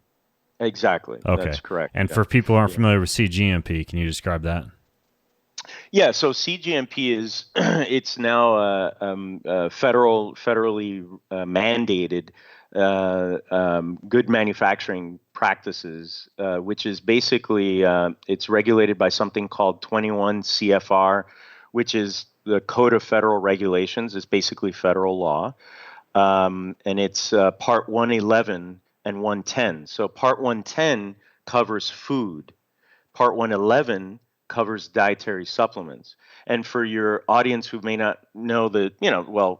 D: Exactly.
C: Okay.
D: That's correct.
C: And for people who aren't familiar with CGMP, can you describe that?
D: Yeah, so CGMP is it's now federally mandated good manufacturing practices, which is basically it's regulated by something called 21 CFR, which is the Code of Federal Regulations. It's basically federal law, and it's Part 111 and 110. So Part 110 covers food. Part 111 covers dietary supplements. And for your audience who may not know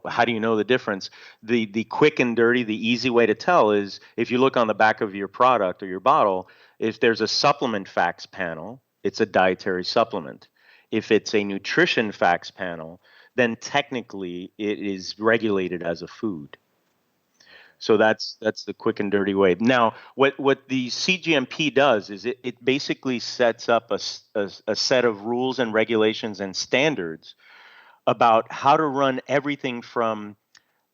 D: how do you know the difference? The quick and dirty, the easy way to tell is if you look on the back of your product or your bottle, if there's a supplement facts panel, it's a dietary supplement. If it's a nutrition facts panel, then technically it is regulated as a food. So that's the quick and dirty way. Now, what the CGMP does is it basically sets up a set of rules and regulations and standards about how to run everything from,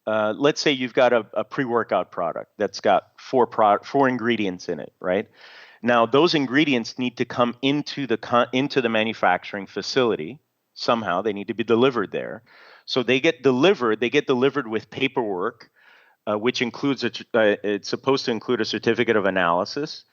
D: let's say you've got a pre-workout product that's got four ingredients in it, right? Now, those ingredients need to come into the manufacturing facility somehow. They need to be delivered there. So they get delivered with paperwork, which includes it's supposed to include a certificate of analysis,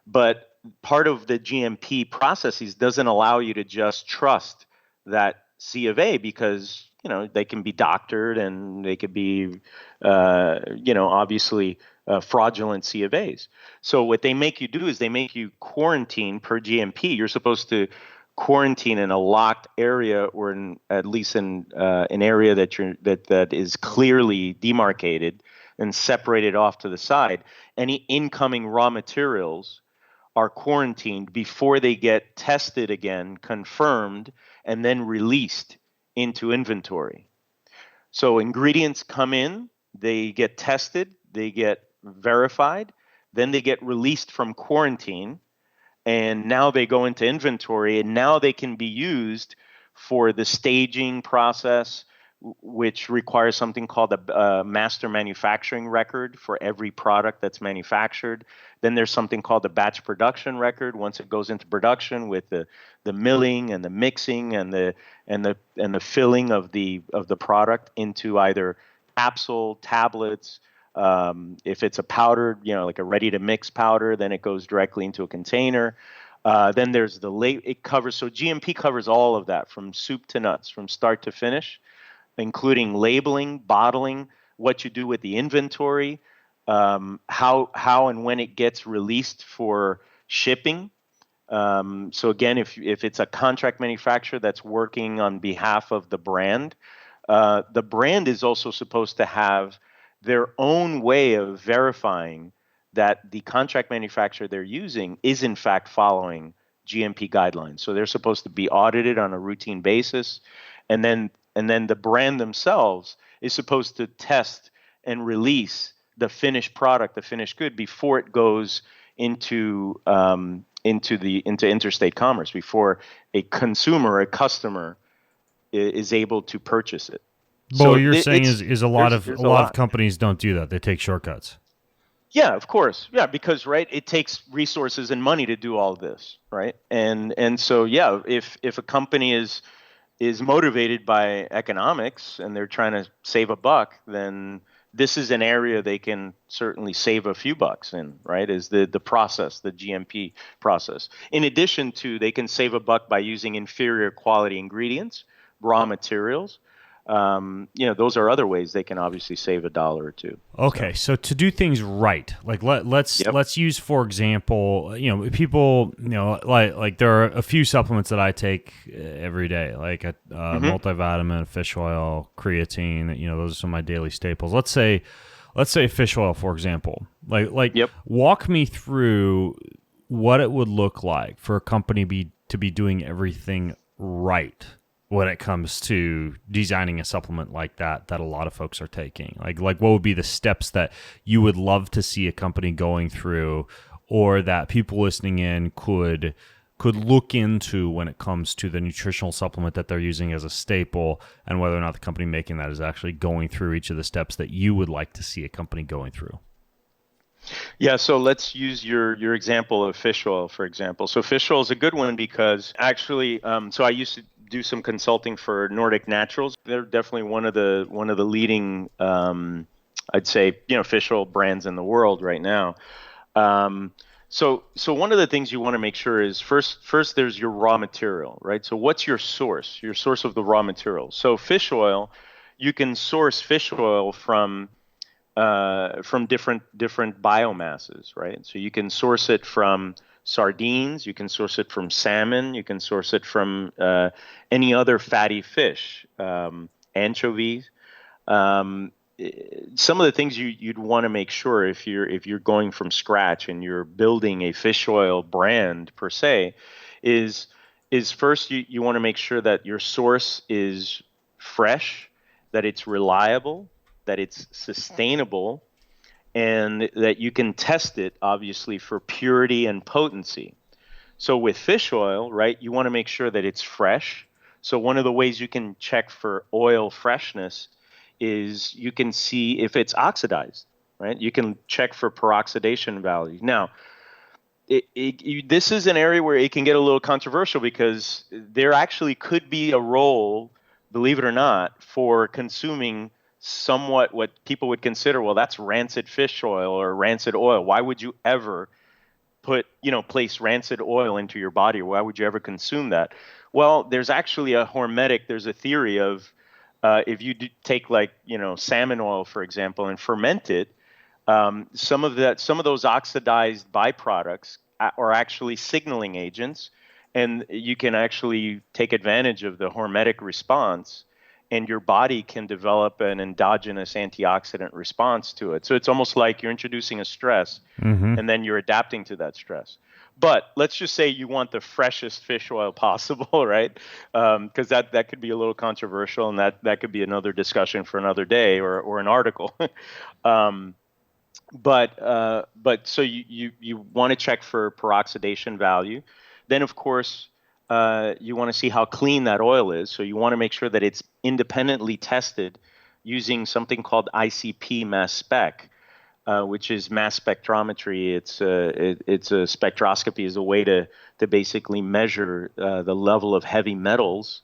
D: but part of the GMP processes doesn't allow you to just trust that C of A because they can be doctored and they could be obviously fraudulent C of A's. So what they make you do is they make you quarantine per GMP. You're supposed to quarantine in a locked area or at least in an area that is clearly demarcated and separated off to the side. Any incoming raw materials are quarantined before they get tested again, confirmed, and then released into inventory. So ingredients come in, they get tested, they get verified, then they get released from quarantine, and now they go into inventory, and now they can be used for the staging process, which requires something called a master manufacturing record for every product that's manufactured. Then there's something called the batch production record once it goes into production with the milling and the mixing and the filling of the product into either capsule, tablets. If it's a powder, like a ready to mix powder, then it goes directly into a container. Then there's it covers, so GMP covers all of that from soup to nuts, from start to finish, including labeling, bottling, what you do with the inventory, how and when it gets released for shipping, So again, if it's a contract manufacturer that's working on behalf of the brand is also supposed to have their own way of verifying that the contract manufacturer they're using is in fact following GMP guidelines. So they're supposed to be audited on a routine basis, and then the brand themselves is supposed to test and release the finished product, the finished good, before it goes into interstate commerce, before a consumer, a customer, is able to purchase it.
C: But what you're saying is a lot of companies don't do that. They take shortcuts.
D: Yeah, of course. Yeah, because right, it takes resources and money to do all of this, right? And so yeah, if a company is motivated by economics and they're trying to save a buck, then this is an area they can certainly save a few bucks in, right? Is the process, the GMP process. In addition to, they can save a buck by using inferior quality ingredients, raw materials. Those are other ways they can obviously save $1 or $2.
C: Okay, so to do things right, like let's use, for example, people, like there are a few supplements that I take every day, like a multivitamin, fish oil, creatine. Those are some of my daily staples. Let's say fish oil, for example. Walk me through what it would look like for a company to be doing everything right when it comes to designing a supplement like that a lot of folks are taking. Like what would be the steps that you would love to see a company going through, or that people listening in could look into when it comes to the nutritional supplement that they're using as a staple, and whether or not the company making that is actually going through each of the steps that you would like to see a company going through?
D: Yeah, so let's use your example of fish oil, for example. So fish oil is a good one because actually, so I used to do some consulting for Nordic Naturals. They're definitely one of the leading, I'd say, fish oil brands in the world right now. So one of the things you want to make sure is first there's your raw material, right? So what's your source of the raw material? So fish oil, you can source fish oil from different biomasses, right? So you can source it from sardines, you can source it from salmon, you can source it from any other fatty fish, anchovies. Some of the things you'd want to make sure if you're going from scratch and you're building a fish oil brand per se, is first you want to make sure that your source is fresh, that it's reliable, that it's sustainable, and that you can test it, obviously, for purity and potency. So with fish oil, right, you want to make sure that it's fresh. So one of the ways you can check for oil freshness is you can see if it's oxidized, right? You can check for peroxidation value. Now, this is an area where it can get a little controversial because there actually could be a role, believe it or not, for consuming somewhat what people would consider, well, that's rancid fish oil or rancid oil. Why would you ever place rancid oil into your body? Why would you ever consume that? Well, there's actually there's a theory of if you take salmon oil, for example, and ferment it, some of those oxidized byproducts are actually signaling agents, and you can actually take advantage of the hormetic response, and your body can develop an endogenous antioxidant response to it. So it's almost like you're introducing a stress, and then you're adapting to that stress. But let's just say you want the freshest fish oil possible, right? Because that could be a little controversial, and that could be another discussion for another day or an article. But so you want to check for peroxidation value. Then, of course, you want to see how clean that oil is. So you want to make sure that it's independently tested using something called ICP mass spec, which is mass spectrometry. It's a spectroscopy is a way to basically measure the level of heavy metals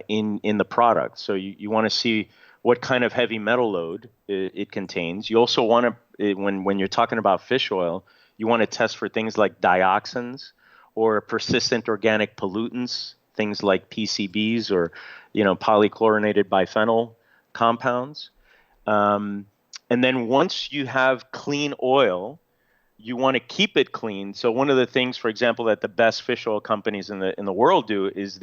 D: in the product. So you want to see what kind of heavy metal load it contains. You also want to, when you're talking about fish oil, you want to test for things like dioxins or persistent organic pollutants, things like PCBs or polychlorinated biphenyl compounds. And then once you have clean oil, you want to keep it clean. So one of the things, for example, that the best fish oil companies in the world do is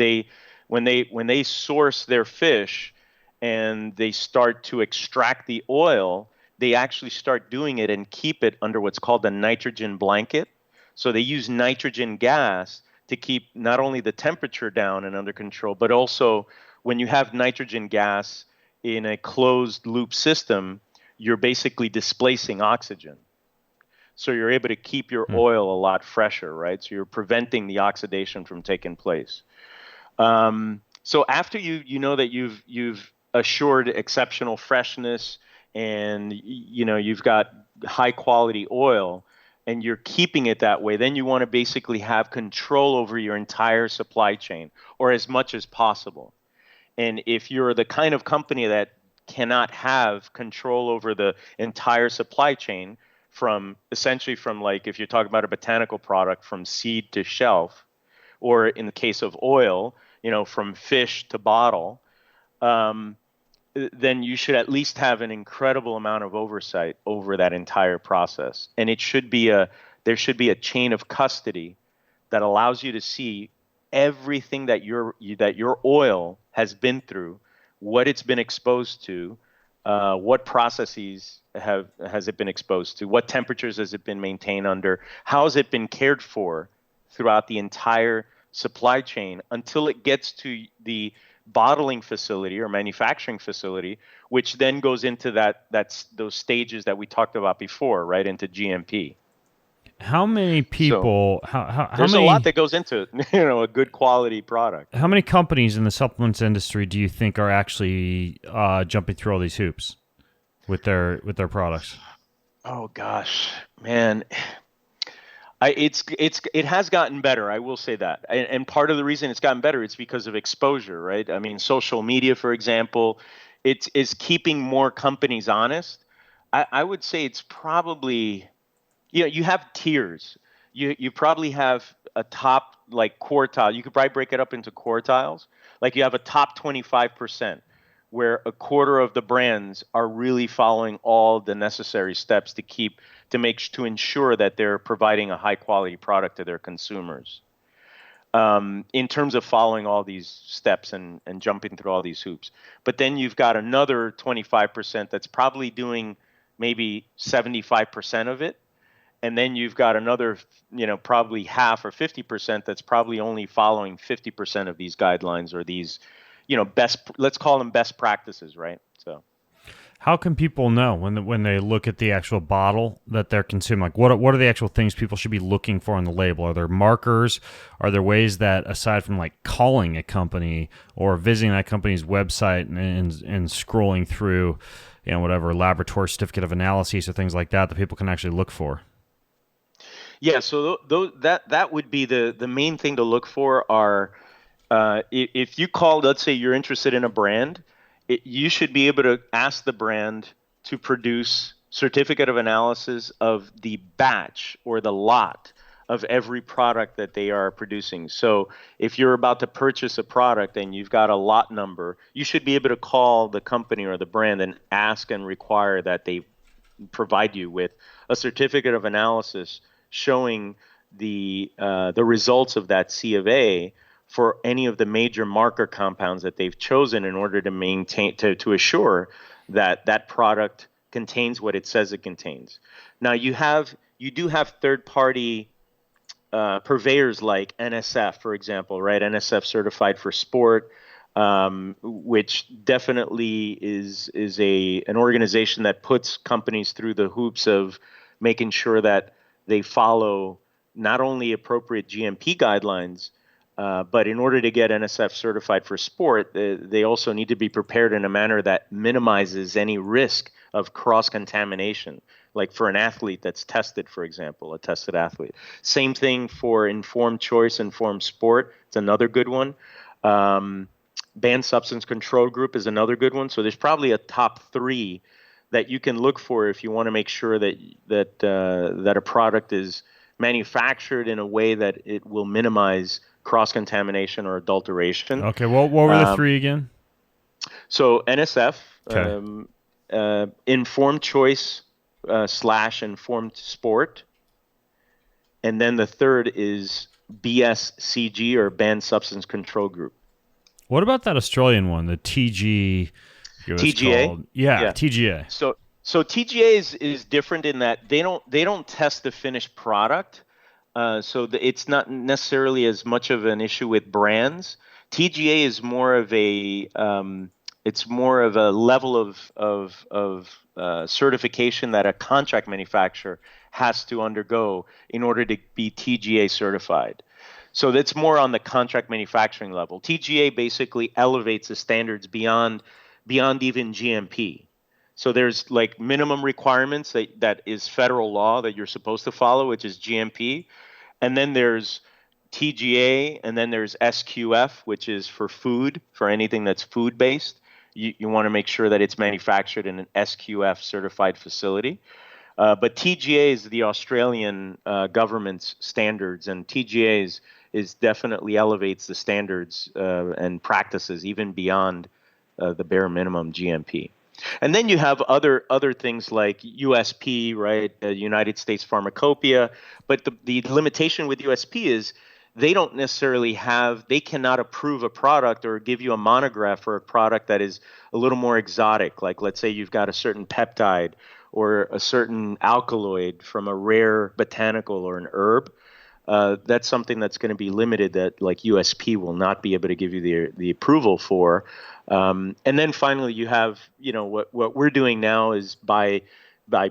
D: when they source their fish and they start to extract the oil, they actually start doing it and keep it under what's called the nitrogen blanket. So they use nitrogen gas to keep not only the temperature down and under control, but also when you have nitrogen gas in a closed loop system, you're basically displacing oxygen. So you're able to keep your oil a lot fresher, right? So you're preventing the oxidation from taking place. So after you know that you've assured exceptional freshness and you've got high quality oil and you're keeping it that way, then you want to basically have control over your entire supply chain, or as much as possible. And if you're the kind of company that cannot have control over the entire supply chain, essentially from like, if you're talking about a botanical product, from seed to shelf, or in the case of oil, from fish to bottle, then you should at least have an incredible amount of oversight over that entire process. And there should be a chain of custody that allows you to see everything that your oil has been through, what it's been exposed to, what processes has it been exposed to, what temperatures has it been maintained under, how has it been cared for throughout the entire supply chain until it gets to the bottling facility or manufacturing facility, which then goes into those stages that we talked about before, right, into GMP.
C: How many people?
D: So,
C: how
D: there's
C: many,
D: a lot that goes into a good quality product.
C: How many companies in the supplements industry do you think are actually jumping through all these hoops with their products?
D: Oh gosh, man. It has gotten better. I will say that, and part of the reason it's gotten better, it's because of exposure, right? I mean, social media, for example, it's keeping more companies honest. I would say it's probably, you have tiers. You probably have a top like quartile. You could probably break it up into quartiles. Like you have a top 25%, where a quarter of the brands are really following all the necessary steps to ensure that they're providing a high quality product to their consumers. In terms of following all these steps and jumping through all these hoops. But then you've got another 25% that's probably doing maybe 75% of it. And then you've got another, probably half or 50% that's probably only following 50% of these guidelines, or these, let's call them best practices, right? So,
C: how can people know when they look at the actual bottle that they're consuming? Like, what are the actual things people should be looking for on the label? Are there markers? Are there ways that, aside from like calling a company or visiting that company's website and scrolling through, whatever laboratory certificate of analysis or things like that people can actually look for?
D: Yeah, so that would be the main thing to look for are, if you call, let's say you're interested in a brand, you should be able to ask the brand to produce certificate of analysis of the batch or the lot of every product that they are producing. So if you're about to purchase a product and you've got a lot number, you should be able to call the company or the brand and ask and require that they provide you with a certificate of analysis showing the results of that C of A for any of the major marker compounds that they've chosen in order to maintain to assure that product contains what it says it contains. Now you do have third-party purveyors like NSF, for example, right? NSF Certified for Sport, which definitely is an organization that puts companies through the hoops of making sure that they follow not only appropriate GMP guidelines, but in order to get NSF certified for sport, they also need to be prepared in a manner that minimizes any risk of cross-contamination, like for an athlete that's tested, for example, a tested athlete. Same thing for Informed Choice, Informed Sport. It's another good one. Banned Substance Control Group is another good one. So there's probably a top 3 that you can look for if you want to make sure that a product is manufactured in a way that it will minimize cross-contamination or adulteration.
C: Okay, what were the 3 again?
D: So NSF,
C: okay.
D: Informed Choice / Informed Sport, and then the third is BSCG, or Banned Substance Control Group.
C: What about that Australian one, the TG?
D: TGA?
C: Yeah, TGA.
D: So TGA is different in that they don't test the finished product. It's not necessarily as much of an issue with brands. TGA is more of a level of certification that a contract manufacturer has to undergo in order to be TGA certified. So that's more on the contract manufacturing level. TGA basically elevates the standards beyond even GMP. So there's like minimum requirements that is federal law that you're supposed to follow, which is GMP. And then there's TGA, and then there's SQF, which is for food, for anything that's food-based. You want to make sure that it's manufactured in an SQF certified facility. But TGA is the Australian government's standards, and TGA is definitely elevates the standards and practices even beyond the bare minimum GMP. And then you have other things like USP, right? United States Pharmacopoeia. But the limitation with USP is they cannot approve a product or give you a monograph for a product that is a little more exotic. Like, let's say you've got a certain peptide or a certain alkaloid from a rare botanical or an herb. That's something that's going to be limited, that like USP will not be able to give you the approval for. And then finally, you have, what we're doing now is by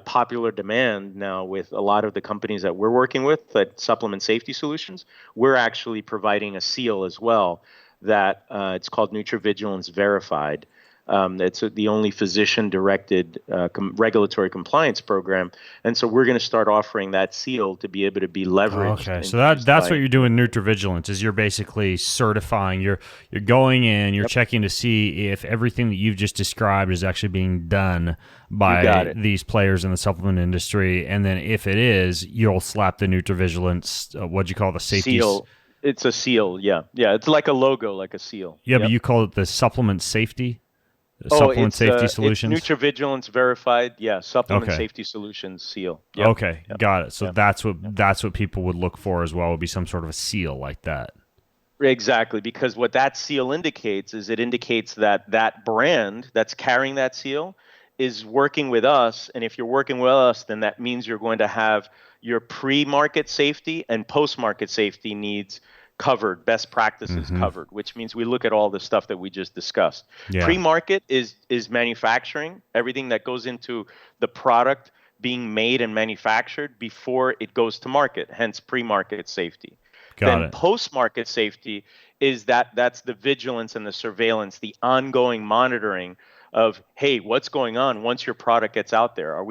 D: popular demand now with a lot of the companies that we're working with, that Supplement Safety Solutions, we're actually providing a seal as well that it's called Nutria Vigilance Verified. It's the only physician-directed regulatory compliance program, and so we're going to start offering that seal to be able to be leveraged.
C: Okay, so that's what you're doing. Nutria Vigilance is you're basically certifying. You're going in, you're checking to see if everything that you've just described is actually being done by these players in the supplement industry, and then if it is, you'll slap the Nutria Vigilance. What'd you call the safety
D: seal? It's a seal. Yeah. It's like a logo, like a seal.
C: Yeah, but you call it the supplement safety. Supplement Safety Solutions?
D: It's Nutria Vigilance Verified, Supplement Safety Solutions seal. Yep.
C: Okay, got it. So that's what people would look for as well, would be some sort of a seal like that.
D: Exactly, because what that seal indicates is it indicates that brand that's carrying that seal is working with us, and if you're working with us, then that means you're going to have your pre-market safety and post-market safety needs covered, best practices covered, which means we look at all the stuff that we just discussed. Yeah. Pre-market is manufacturing, everything that goes into the product being made and manufactured before it goes to market, hence pre-market safety. Then post-market safety is that's the vigilance and the surveillance, the ongoing monitoring of, hey, what's going on once your product gets out there?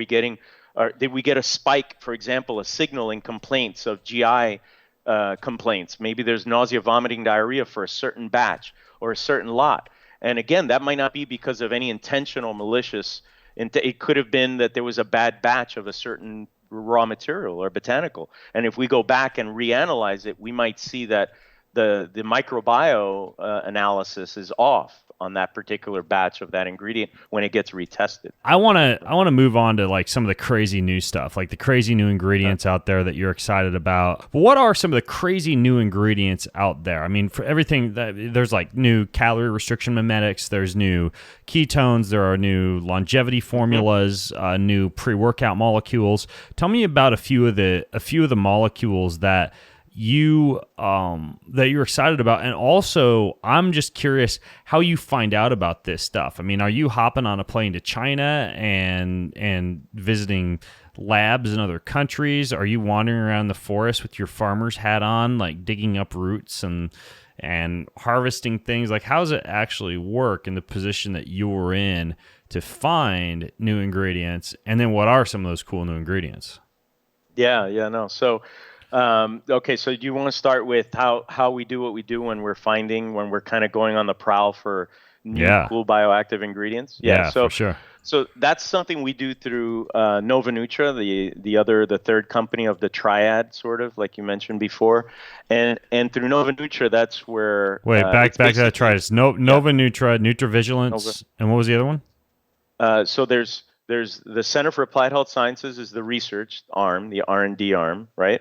D: Did we get a spike, for example, a signal in complaints of GI complaints? Maybe there's nausea, vomiting, diarrhea for a certain batch or a certain lot. And again, that might not be because of any intentional malicious. It could have been that there was a bad batch of a certain raw material or botanical. And if we go back and reanalyze it, we might see that the microbiome analysis is off on that particular batch of that ingredient when it gets retested.
C: I want to move on to like some of the crazy new stuff, like the crazy new ingredients out there that you're excited about. But what are some of the crazy new ingredients out there? I mean, for everything, there's like new calorie restriction mimetics, there's new ketones, there are new longevity formulas, new pre-workout molecules. Tell me about a few of the molecules that you're excited about, and also I'm just curious how you find out about this stuff. I mean, are you hopping on a plane to China and visiting labs in other countries? Are you wandering around the forest with your farmer's hat on, like digging up roots and harvesting things? Like, how does it actually work in the position that you're in to find new ingredients? And then what are some of those cool new ingredients?
D: So okay, so do you want to start with how we do what we do when we're kind of going on the prowl for new cool bioactive ingredients?
C: For sure.
D: So that's something we do through Nova Nutria, the third company of the triad, sort of like you mentioned before, and through Nova Nutria, that's where
C: back to that triad. Nova Nutria, Nutria Vigilance, and what was the other one?
D: So there's the Center for Applied Health Sciences is the research arm, the R&D arm, right?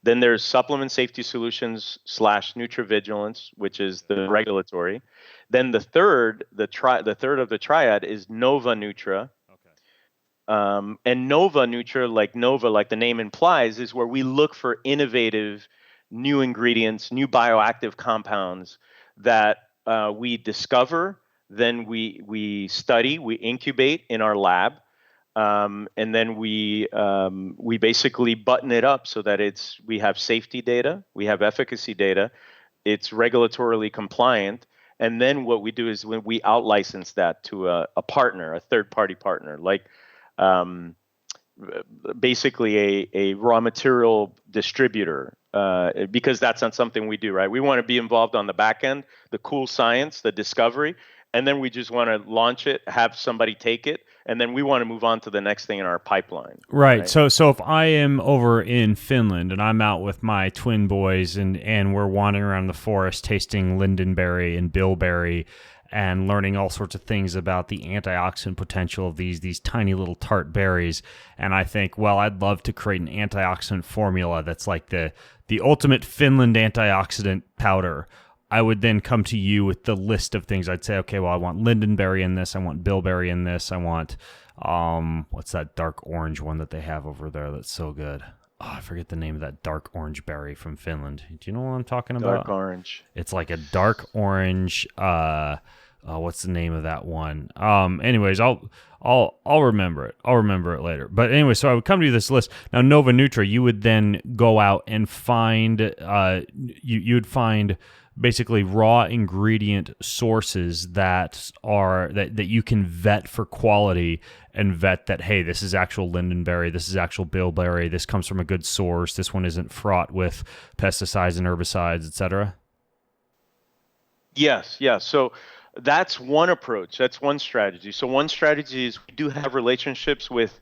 D: Then there's Supplement Safety Solutions / Nutria Vigilance, which is the regulatory. Then the third of the triad is Nova Nutria. And Nova Nutria, like the name implies, is where we look for innovative new ingredients, new bioactive compounds that we discover, then we study, we incubate in our lab, and then we basically button it up so that we have safety data, we have efficacy data, it's regulatorily compliant, and then what we do is when we out-license that to a partner, a third-party partner, like basically a raw material distributor, because that's not something we do, right? We want to be involved on the back end, the cool science, the discovery, and then we just want to launch it, have somebody take it, and then we want to move on to the next thing in our pipeline.
C: Right. So if I am over in Finland and I'm out with my twin boys and we're wandering around the forest tasting lindenberry and bilberry and learning all sorts of things about the antioxidant potential of these tiny little tart berries, and I think, well, I'd love to create an antioxidant formula that's like the ultimate Finland antioxidant powder, I would then come to you with the list of things. I'd say, okay, well, I want lindenberry in this, I want bilberry in this, I want what's that dark orange one that they have over there that's so good? Oh, I forget the name of that dark orange berry from Finland. Do you know what I'm talking about?
D: Dark orange.
C: It's like a dark orange. What's the name of that one? Anyways, I'll remember it. I'll remember it later. But anyway, so I would come to this list. Now, Nova Nutria, you would then go out and find you would find basically raw ingredient sources that you can vet for quality and vet that, hey, this is actual lindenberry, this is actual bilberry, this comes from a good source, this one isn't fraught with pesticides and herbicides, etc.
D: Yes. So that's one approach. That's one strategy. So one strategy is we do have relationships with,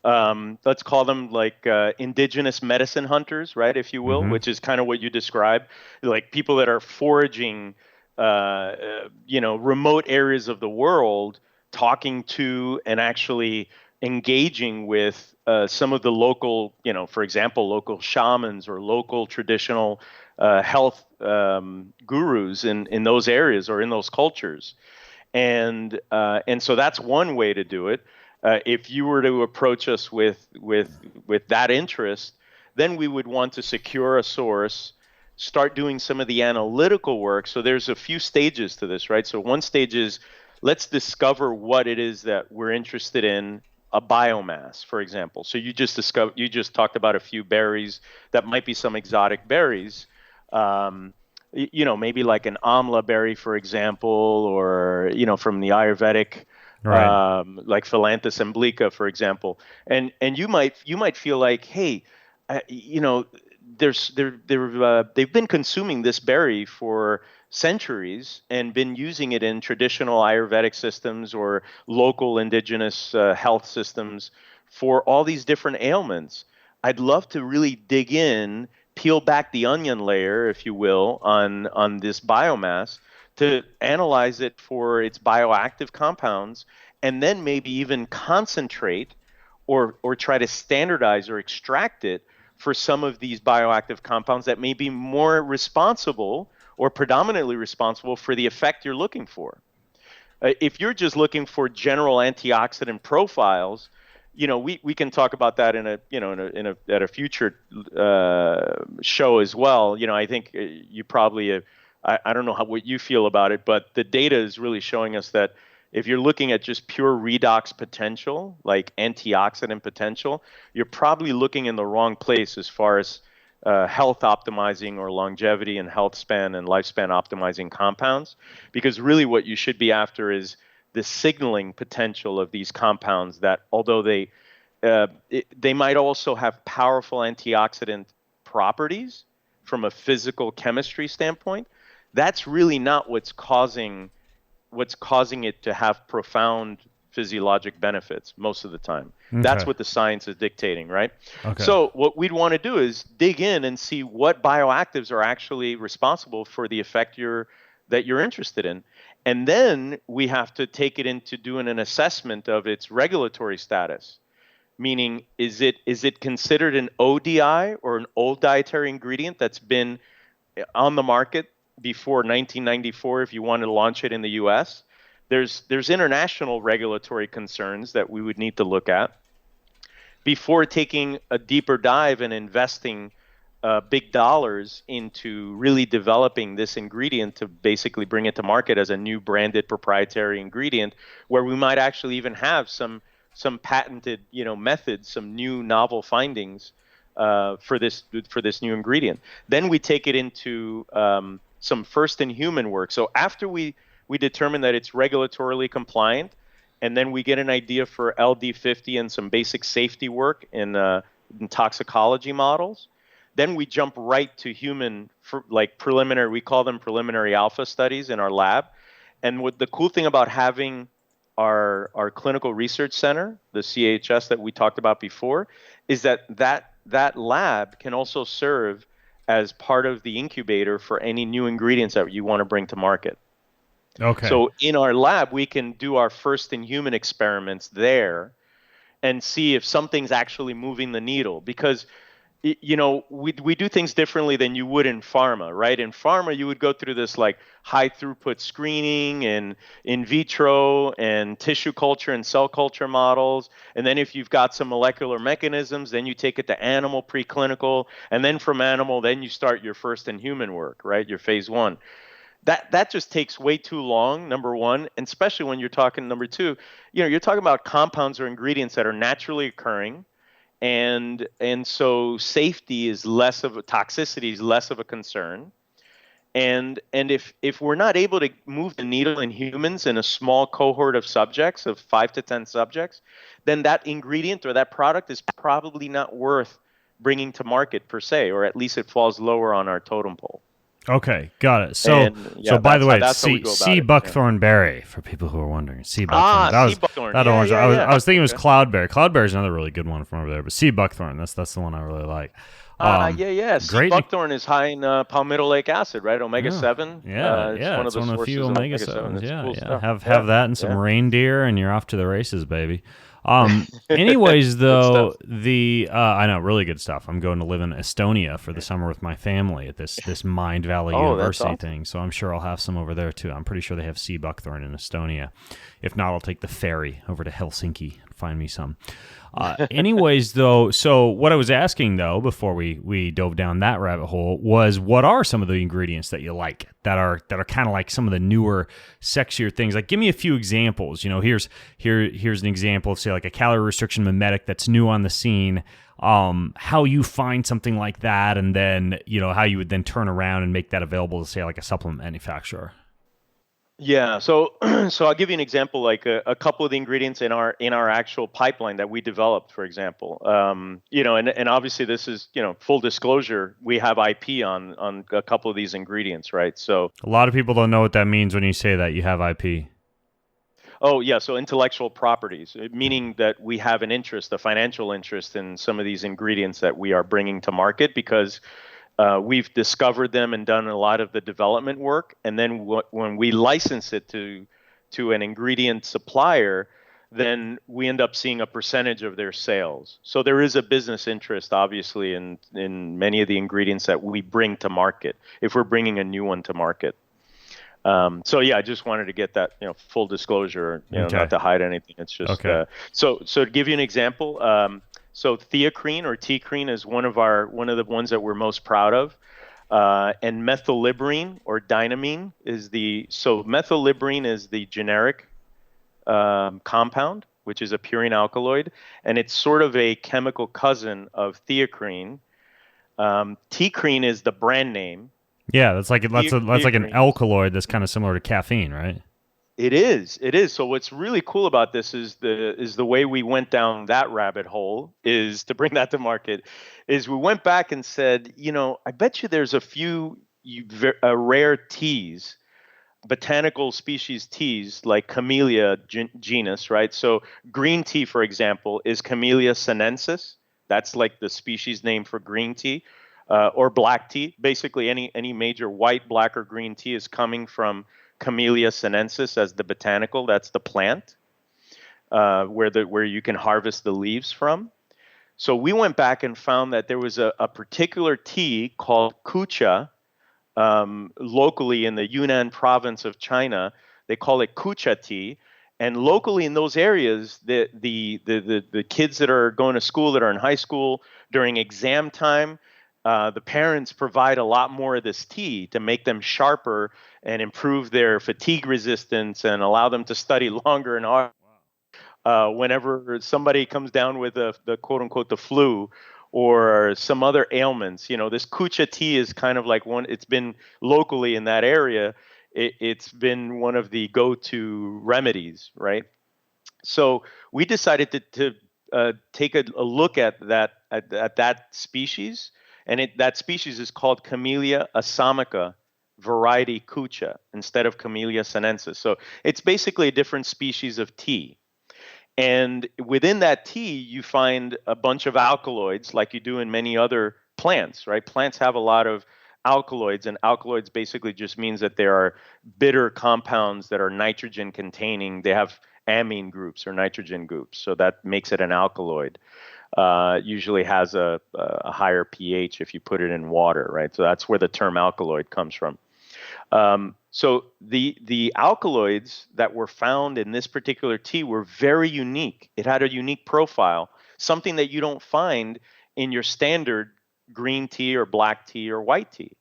D: let's call them like indigenous medicine hunters, right, if you will,
C: Mm-hmm.
D: which is kind of what you described, like people that are foraging, remote areas of the world, talking to and actually engaging with some of the local, for example, local shamans or local traditional health gurus in those areas or in those cultures. And so that's one way to do it. If you were to approach us with that interest, then we would want to secure a source, start doing some of the analytical work. So there's a few stages to this, right? So one stage is let's discover what it is that we're interested in, a biomass, for example. So you just talked about a few berries that might be some exotic berries. Maybe like an amla berry, for example, or from the Ayurvedic,
C: Right.
D: like Philanthus emblica, for example. And you might feel like, hey, they've been consuming this berry for centuries and been using it in traditional Ayurvedic systems or local indigenous health systems for all these different ailments. I'd love to really dig in, peel back the onion layer, if you will, on this biomass to analyze it for its bioactive compounds, and then maybe even concentrate or try to standardize or extract it for some of these bioactive compounds that may be more responsible or predominantly responsible for the effect you're looking for. If you're just looking for general antioxidant profiles, we can talk about that at a future show as well. I think you probably I don't know what you feel about it, but the data is really showing us that if you're looking at just pure redox potential, like antioxidant potential, you're probably looking in the wrong place as far as health optimizing or longevity and health span and lifespan optimizing compounds, because really what you should be after is the signaling potential of these compounds that, although they might also have powerful antioxidant properties from a physical chemistry standpoint, that's really not what's causing it to have profound physiologic benefits most of the time. Okay. That's what the science is dictating, right? Okay. So what we'd want to do is dig in and see what bioactives are actually responsible for the effect that you're interested in. And then we have to take it into doing an assessment of its regulatory status. meaning is it considered an ODI or an old dietary ingredient that's been on the market before 1994 if you wanted to launch it in the US? There's international regulatory concerns that we would need to look at before taking a deeper dive and investing big dollars into really developing this ingredient to basically bring it to market as a new branded proprietary ingredient, where we might actually even have some patented methods, some new novel findings for this new ingredient. Then we take it into some first in human work. So after we determine that it's regulatorily compliant, and then we get an idea for LD50 and some basic safety work in toxicology models. Then we jump right to human, preliminary, we call them preliminary alpha studies in our lab. And what the cool thing about having our clinical research center, the CHS that we talked about before, is that lab can also serve as part of the incubator for any new ingredients that you want to bring to market.
C: Okay.
D: So in our lab, we can do our first in human experiments there and see if something's actually moving the needle, because we do things differently than you would in pharma, right? In pharma, you would go through this like high throughput screening and in vitro and tissue culture and cell culture models. And then if you've got some molecular mechanisms, then you take it to animal preclinical. And then from animal, then you start your first in human work, right? Your phase 1. That just takes way too long, number one, and especially when you're talking, number two, you're talking about compounds or ingredients that are naturally occurring. And so safety is less of a toxicity is less of a concern. And if we're not able to move the needle in humans in a small cohort of subjects, of 5 to 10 subjects, then that ingredient or that product is probably not worth bringing to market per se, or at least it falls lower on our totem pole.
C: Okay, got it. So by the way, sea buckthorn berry, for people who are wondering. Sea buckthorn.
D: Sea buckthorn.
C: I was thinking it was cloudberry. Cloudberry is another really good one from over there, but sea buckthorn, that's the one I really like.
D: Sea buckthorn is high in palmitoleic acid, right? Omega-7.
C: It's one of the few omega-7s.
D: Cool
C: have that and some reindeer, and you're off to the races, baby. Anyways, though, I know, really good stuff. I'm going to live in Estonia for the summer with my family at this Mind Valley University thing, so I'm sure I'll have some over there too. I'm pretty sure they have sea buckthorn in Estonia. If not, I'll take the ferry over to Helsinki and find me some. Anyways, though, so what I was asking, though, before we dove down that rabbit hole was, what are some of the ingredients that you like that are kind of like some of the newer, sexier things? Like, give me a few examples. Here's an example of, say, like a calorie restriction mimetic that's new on the scene. How you find something like that, and then how you would then turn around and make that available to, say, like a supplement manufacturer.
D: Yeah, so I'll give you an example, like a couple of the ingredients in our actual pipeline that we developed, for example. And obviously this is, full disclosure, we have IP on a couple of these ingredients, right? So
C: a lot of people don't know what that means when you say that you have IP.
D: Oh, yeah, so intellectual properties, meaning that we have an interest, a financial interest in some of these ingredients that we are bringing to market, because we've discovered them and done a lot of the development work. And then when we license it to an ingredient supplier, then we end up seeing a percentage of their sales. So there is a business interest, obviously, in many of the ingredients that we bring to market, if we're bringing a new one to market. I just wanted to get that, full disclosure, not to hide anything. It's just, so to give you an example, so theacrine or T-crine is one of the ones that we're most proud of. And methylliberine or dynamine methylliberine is the generic compound, which is a purine alkaloid, and it's sort of a chemical cousin of theacrine. T-crine is the brand name.
C: Yeah, that's like an alkaloid that's kind of similar to caffeine, right?
D: It is. So what's really cool about this is the way we went down that rabbit hole is to bring that to market. Is we went back and said, I bet you there's a few rare teas, botanical species teas like Camellia genus, right? So green tea, for example, is Camellia sinensis. That's like the species name for green tea, or black tea. Basically, any major white, black, or green tea is coming from Camellia sinensis as the botanical, that's the plant. where you can harvest the leaves from. So we went back and found that there was a particular tea called kucha, locally in the Yunnan province of China. They call it kucha tea. And locally in those areas, the kids that are going to school, that are in high school, during exam time, the parents provide a lot more of this tea to make them sharper and improve their fatigue resistance and allow them to study longer and harder. Whenever somebody comes down with the quote unquote the flu or some other ailments, this kucha tea is kind of like one. It's been locally in that area. It's been one of the go-to remedies, right? So we decided to take a look at that species, and that species is called Camellia assamica variety kucha instead of Camellia sinensis. So it's basically a different species of tea. And within that tea, you find a bunch of alkaloids like you do in many other plants, right? Plants have a lot of alkaloids, and alkaloids basically just means that there are bitter compounds that are nitrogen containing. They have amine groups or nitrogen groups, so that makes it an alkaloid. Usually has a higher pH if you put it in water, right? So that's where the term alkaloid comes from. So the alkaloids that were found in this particular tea were very unique. It had a unique profile, something that you don't find in your standard green tea or black tea or white tea.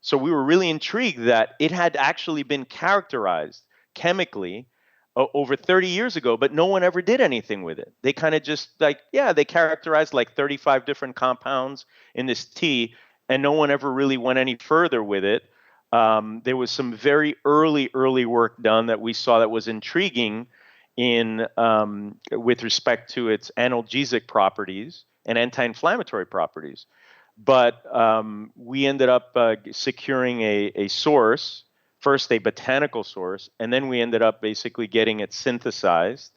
D: So we were really intrigued that it had actually been characterized chemically over 30 years ago, but no one ever did anything with it. They kind of just they characterized like 35 different compounds in this tea, and no one ever really went any further with it. There was some very early work done that we saw that was intriguing with respect to its analgesic properties and anti-inflammatory properties. But we ended up securing a source, first a botanical source, and then we ended up basically getting it synthesized.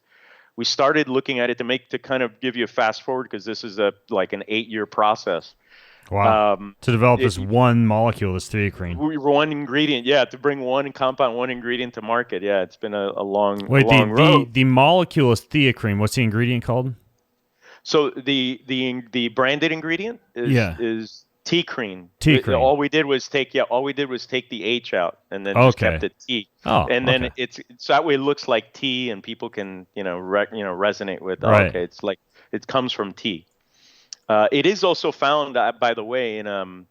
D: We started looking at it to kind of give you a fast forward, because this is like an 8-year process.
C: Wow. To develop this one molecule, this theacrine.
D: One ingredient, to bring one ingredient to market. Yeah, it's been a long
C: road. The molecule is theacrine. What's the ingredient called?
D: So the branded ingredient is teacrine.
C: Teacrine.
D: All we did was take the H out and then just kept it tea.
C: Oh,
D: and then it's so that way it looks like tea, and people can resonate with.
C: Right.
D: Okay, it's like it comes from tea. It is also found, by the way, in a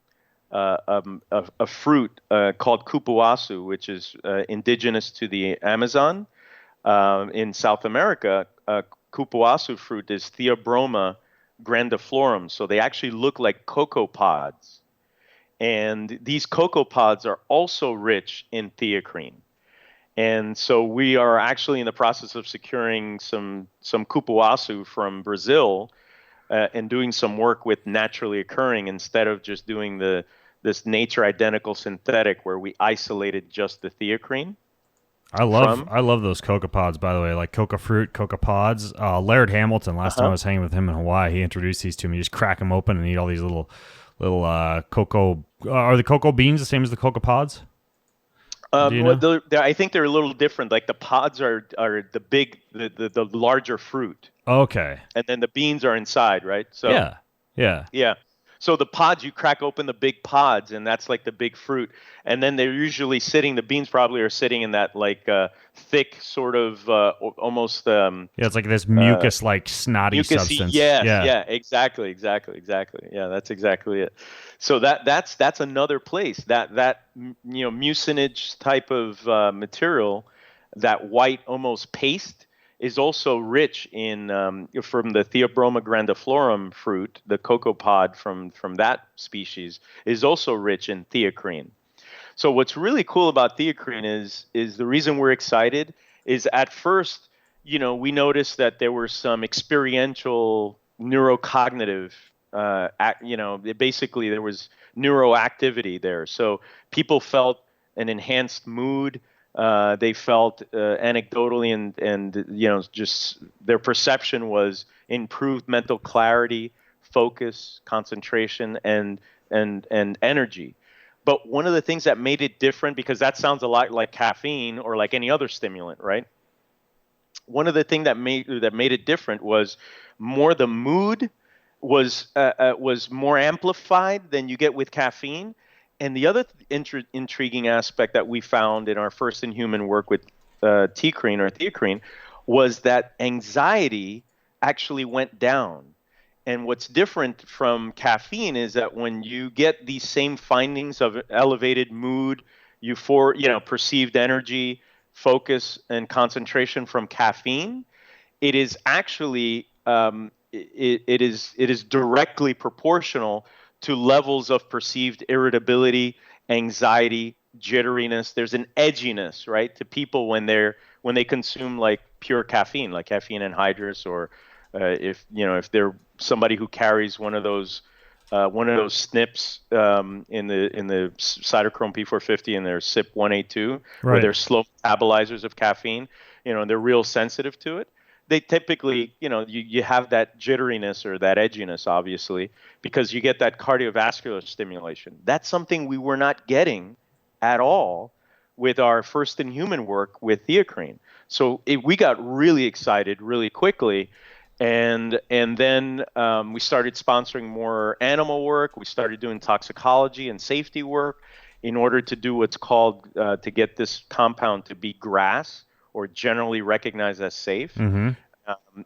D: fruit called cupuaçu, which is indigenous to the Amazon in South America. Cupuaçu fruit is Theobroma grandiflorum, so they actually look like cocoa pods, and these cocoa pods are also rich in theacrine. And so we are actually in the process of securing some cupuaçu from Brazil. And doing some work with naturally occurring instead of just doing this nature identical synthetic where we isolated just the theacrine.
C: I love those cocoa pods, by the way, like cocoa fruit, cocoa pods. Laird Hamilton, last time I was hanging with him in Hawaii, he introduced these to me. You just crack them open and eat all these little cocoa. Are the cocoa beans the same as the cocoa pods?
D: I think they're a little different. Like the pods are the big, the larger fruit.
C: Okay.
D: And then the beans are inside, right? So
C: yeah.
D: So the pods, you crack open the big pods, and that's like the big fruit. And then they're usually the beans probably are sitting in that like thick sort of almost.
C: It's like this mucus, like snotty substance.
D: Yeah, exactly. Yeah, that's exactly it. So that's another place that mucilage type of material, that white almost paste, is also rich in from the Theobroma grandiflorum fruit. The cocoa pod from that species is also rich in theacrine. So what's really cool about theacrine is the reason we're excited is at first, we noticed that there were some experiential neurocognitive, basically there was neuroactivity there. So people felt an enhanced mood. They felt anecdotally and just their perception was improved mental clarity, focus, concentration, and energy. But one of the things that made it different, because that sounds a lot like caffeine or like any other stimulant, right? one of the things that made it different was more the mood was more amplified than you get with caffeine. And the other intriguing aspect that we found in our first in human work with T-crine or theacrine was that anxiety actually went down. And what's different from caffeine is that when you get these same findings of elevated mood, perceived energy, focus, and concentration from caffeine, it is actually it is directly proportional to levels of perceived irritability, anxiety, jitteriness. There's an edginess, right, to people when they consume like pure caffeine, like caffeine anhydrous, or if they're somebody who carries one of those SNPs in the cytochrome P450 and their CYP1A2,
C: right,
D: where they're slow metabolizers of caffeine, and they're real sensitive to it. They typically, you have that jitteriness or that edginess, obviously, because you get that cardiovascular stimulation. That's something we were not getting at all with our first in human work with theacrine. So we got really excited really quickly. And then we started sponsoring more animal work. We started doing toxicology and safety work in order to do what's called to get this compound to be GRAS, or generally recognized as safe.
C: Mm-hmm.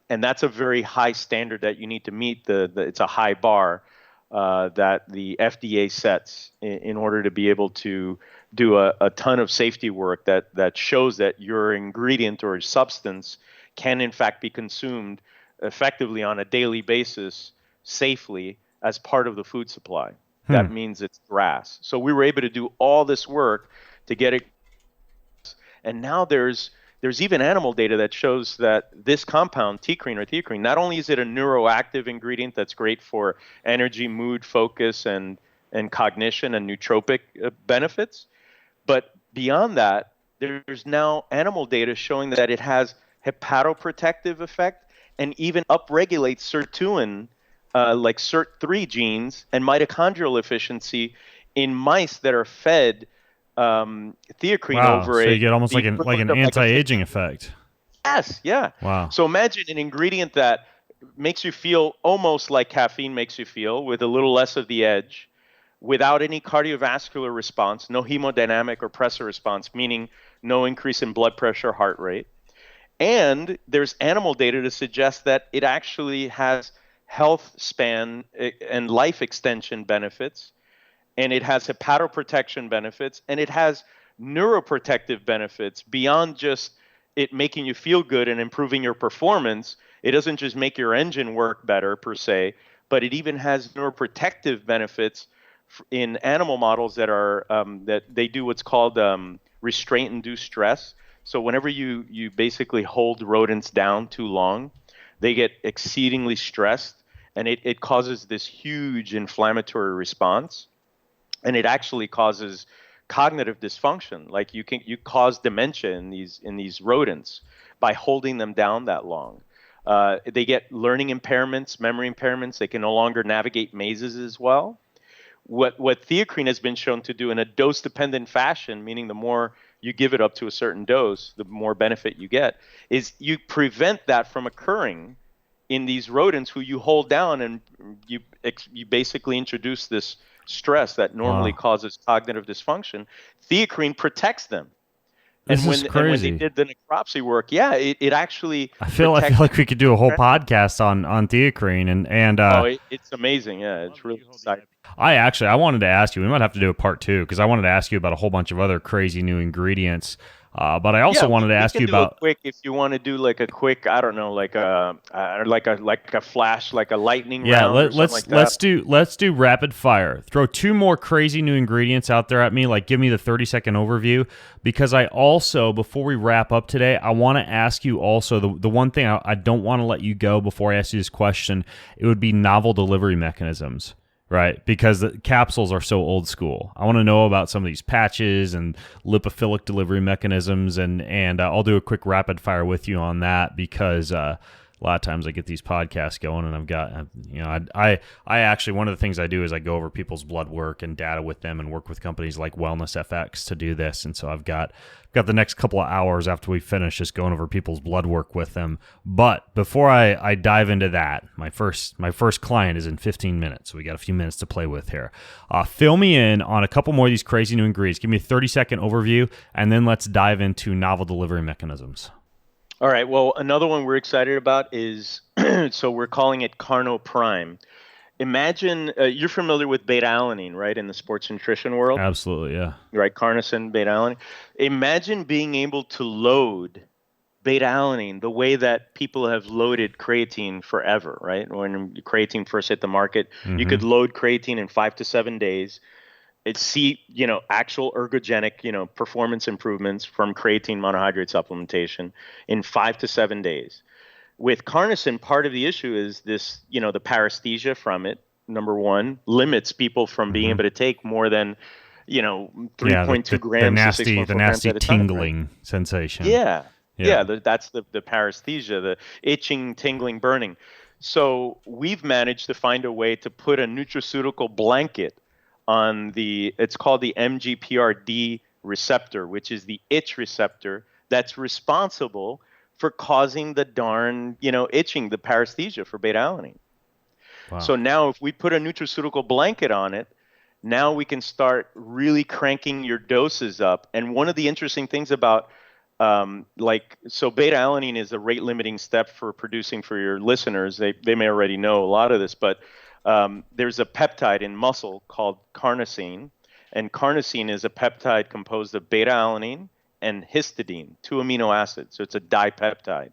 D: And that's a very high standard that you need to meet. It's a high bar that the FDA sets in order to be able to do a ton of safety work that shows that your ingredient or substance can in fact be consumed effectively on a daily basis safely as part of the food supply. That means it's GRAS. So we were able to do all this work to get it. And now there's even animal data that shows that this compound, T-crine or theacrine, not only is it a neuroactive ingredient that's great for energy, mood, focus, and cognition and nootropic benefits, but beyond that, there's now animal data showing that it has hepatoprotective effect and even upregulates sirtuin, like SIRT3 genes, and mitochondrial efficiency in mice that are fed theacrine over
C: so you get almost like an anti-aging effect.
D: Yes, yeah.
C: Wow.
D: So imagine an ingredient that makes you feel almost like caffeine makes you feel, with a little less of the edge, without any cardiovascular response, no hemodynamic or pressor response, meaning no increase in blood pressure, heart rate. And there's animal data to suggest that it actually has health span and life extension benefits, and it has hepatoprotection benefits, and it has neuroprotective benefits beyond just it making you feel good and improving your performance. It doesn't just make your engine work better per se, but it even has neuroprotective benefits in animal models that are that they do what's called restraint-induced stress. So whenever you basically hold rodents down too long, they get exceedingly stressed, and it causes this huge inflammatory response. And it actually causes cognitive dysfunction. Like you cause dementia in these rodents by holding them down that long. They get learning impairments, memory impairments. They can no longer navigate mazes as well. What theacrine has been shown to do in a dose-dependent fashion, meaning the more you give it up to a certain dose, the more benefit you get, is you prevent that from occurring in these rodents who you hold down, and you basically introduce this stress that normally causes cognitive dysfunction. Theacrine protects them.
C: This is crazy.
D: And when they did the necropsy work, it actually.
C: I feel like we could do a whole podcast on theacrine and.
D: It's amazing. Yeah, it's really exciting.
C: I wanted to ask you. We might have to do a part 2 because I wanted to ask you about a whole bunch of other crazy new ingredients. But I also wanted to ask you about
D: quick. If you want to do like a quick, I don't know, like a flash, like a lightning round.
C: Let's do rapid fire. Throw 2 more crazy new ingredients out there at me. Like give me the 30-second overview, because I also, before we wrap up today, I want to ask you also the one thing I don't want to let you go before I ask you this question. It would be novel delivery mechanisms. Right, because the capsules are so old school. I want to know about some of these patches and lipophilic delivery mechanisms, and I'll do a quick rapid fire with you on that because, a lot of times I get these podcasts going, and I've got, I actually, one of the things I do is I go over people's blood work and data with them and work with companies like Wellness FX to do this. And so I've got the next couple of hours after we finish just going over people's blood work with them. But before I dive into that, my first client is in 15 minutes. So we got a few minutes to play with here. Fill me in on a couple more of these crazy new ingredients. Give me a 30-second overview, and then let's dive into novel delivery mechanisms.
D: All right. Well, another one we're excited about is, so we're calling it Carno Prime. Imagine, you're familiar with beta-alanine, right, in the sports nutrition world?
C: Absolutely, yeah.
D: Right, carnosine, beta-alanine. Imagine being able to load beta-alanine the way that people have loaded creatine forever, right? When creatine first hit the market, you could load creatine in 5 to 7 days. See, actual ergogenic, performance improvements from creatine monohydrate supplementation in 5 to 7 days. With carnosine, part of the issue is this, the paresthesia from it, number one, limits people from being able to take more than, 3.2 grams to 6.4
C: the
D: grams
C: nasty
D: at a time,
C: tingling
D: right?
C: sensation.
D: That's the paresthesia, the itching, tingling, burning. So we've managed to find a way to put a nutraceutical blanket on it's called the MGPRD receptor, which is the itch receptor that's responsible for causing the darn, itching, the paresthesia for beta-alanine. Wow. So now if we put a nutraceutical blanket on it, now we can start really cranking your doses up. And one of the interesting things about so beta-alanine is a rate limiting step for producing, for your listeners. They may already know a lot of this, but there's a peptide in muscle called carnosine, and carnosine is a peptide composed of beta-alanine and histidine, 2 amino acids. So it's a dipeptide.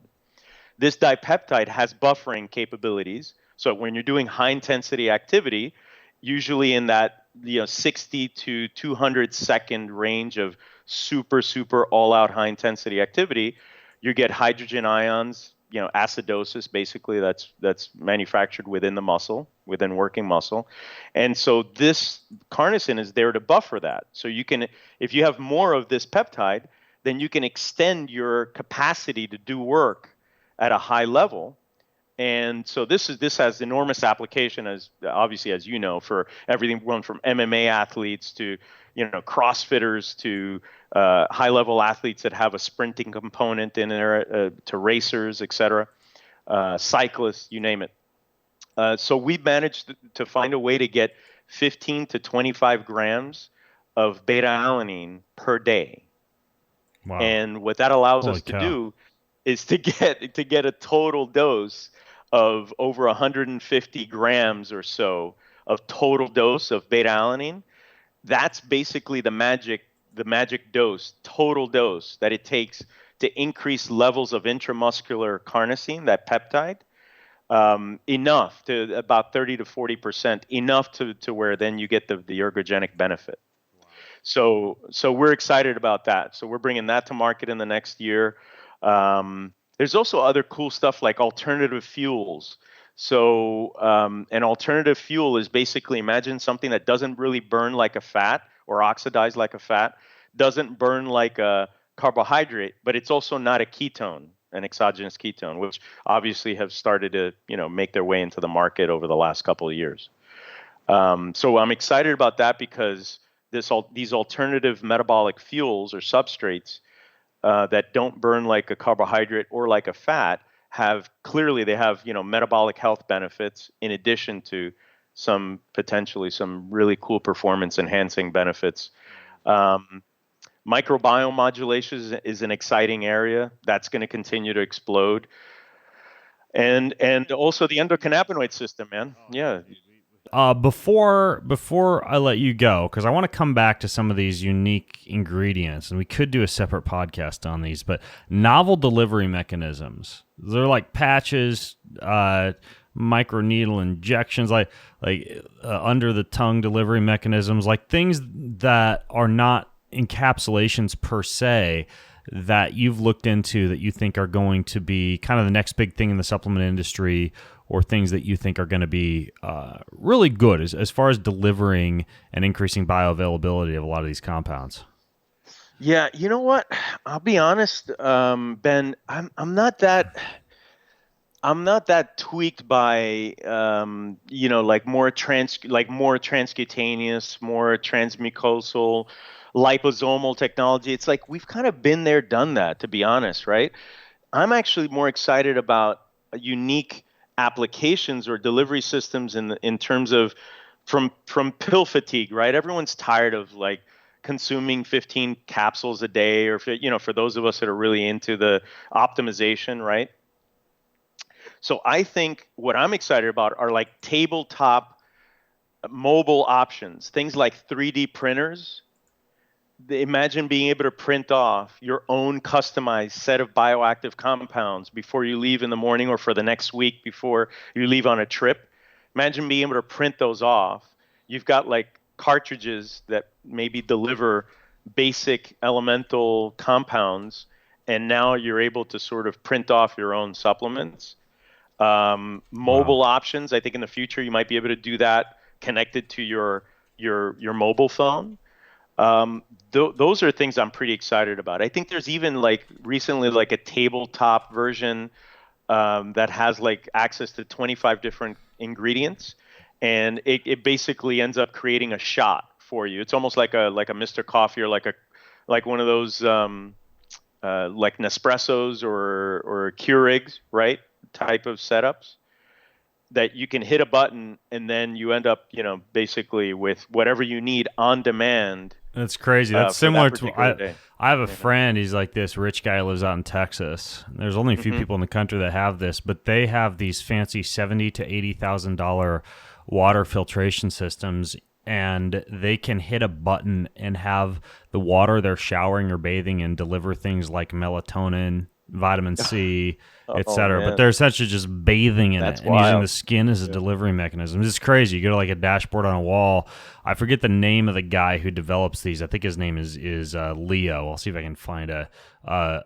D: This dipeptide has buffering capabilities. So when you're doing high intensity activity, usually in that 60 to 200 second range of super all out high intensity activity, you get hydrogen ions, acidosis, basically that's manufactured within the muscle, within working muscle. And so this carnosine is there to buffer that. So you can, if you have more of this peptide, then you can extend your capacity to do work at a high level. And so this has enormous application, as obviously, as you know, for everything from MMA athletes to CrossFitters to high-level athletes that have a sprinting component in there, to racers, etc., cyclists, you name it. So we managed to find a way to get 15 to 25 grams of beta-alanine per day. Wow. And what that allows us to do is to get a total dose of over 150 grams or so of total dose of beta-alanine. That's basically the magic dose, total dose that it takes to increase levels of intramuscular carnosine, that peptide, enough to about 30 to 40%, enough to where then you get the ergogenic benefit. Wow. So we're excited about that. So we're bringing that to market in the next year. There's also other cool stuff like alternative fuels. So an alternative fuel is basically, imagine something that doesn't really burn like a fat or oxidize like a fat, doesn't burn like a carbohydrate, but it's also not a ketone, an exogenous ketone, which obviously have started to make their way into the market over the last couple of years. So I'm excited about that because these alternative metabolic fuels or substrates that don't burn like a carbohydrate or like a fat have metabolic health benefits in addition to potentially some really cool performance enhancing benefits. Microbiome modulation is an exciting area that's going to continue to explode, and also the endocannabinoid system, man. Yeah.
C: Before I let you go, because I want to come back to some of these unique ingredients, and we could do a separate podcast on these, but novel delivery mechanisms, they're like patches, microneedle injections, like under the tongue delivery mechanisms, like things that are not encapsulations per se that you've looked into that you think are going to be kind of the next big thing in the supplement industry, or things that you think are going to be really good as far as delivering and increasing bioavailability of a lot of these compounds?
D: Yeah, you know what? I'll be honest, Ben. I'm not that. I'm not that tweaked by like more transcutaneous, more transmucosal, liposomal technology. It's like we've kind of been there, done that, to be honest, right? I'm actually more excited about unique applications or delivery systems in terms of from pill fatigue, right? Everyone's tired of like consuming 15 capsules a day, or for those of us that are really into the optimization, right? So I think what I'm excited about are like tabletop mobile options, things like 3D printers. Imagine being able to print off your own customized set of bioactive compounds before you leave in the morning or for the next week before you leave on a trip. Imagine being able to print those off. You've got like cartridges that maybe deliver basic elemental compounds, and now you're able to sort of print off your own supplements. Mobile options. I think in the future you might be able to do that connected to your mobile phone. Those are things I'm pretty excited about. I think there's even like recently like a tabletop version that has like access to 25 different ingredients, and it basically ends up creating a shot for you. It's almost like a Mr. Coffee or like one of those like Nespressos or Keurigs, right? Type of setups that you can hit a button and then you end up, basically with whatever you need on demand.
C: That's crazy. That's similar to I have a friend. He's like this rich guy who lives out in Texas. There's only a few people in the country that have this, but they have these fancy $70,000 to $80,000 water filtration systems, and they can hit a button and have the water they're showering or bathing in deliver things like melatonin, vitamin C, etc. But they're essentially just bathing in it and using the skin as a delivery mechanism. This is crazy. You go to like a dashboard on a wall. I forget the name of the guy who develops these. I think his name is Leo. I'll see if I can find a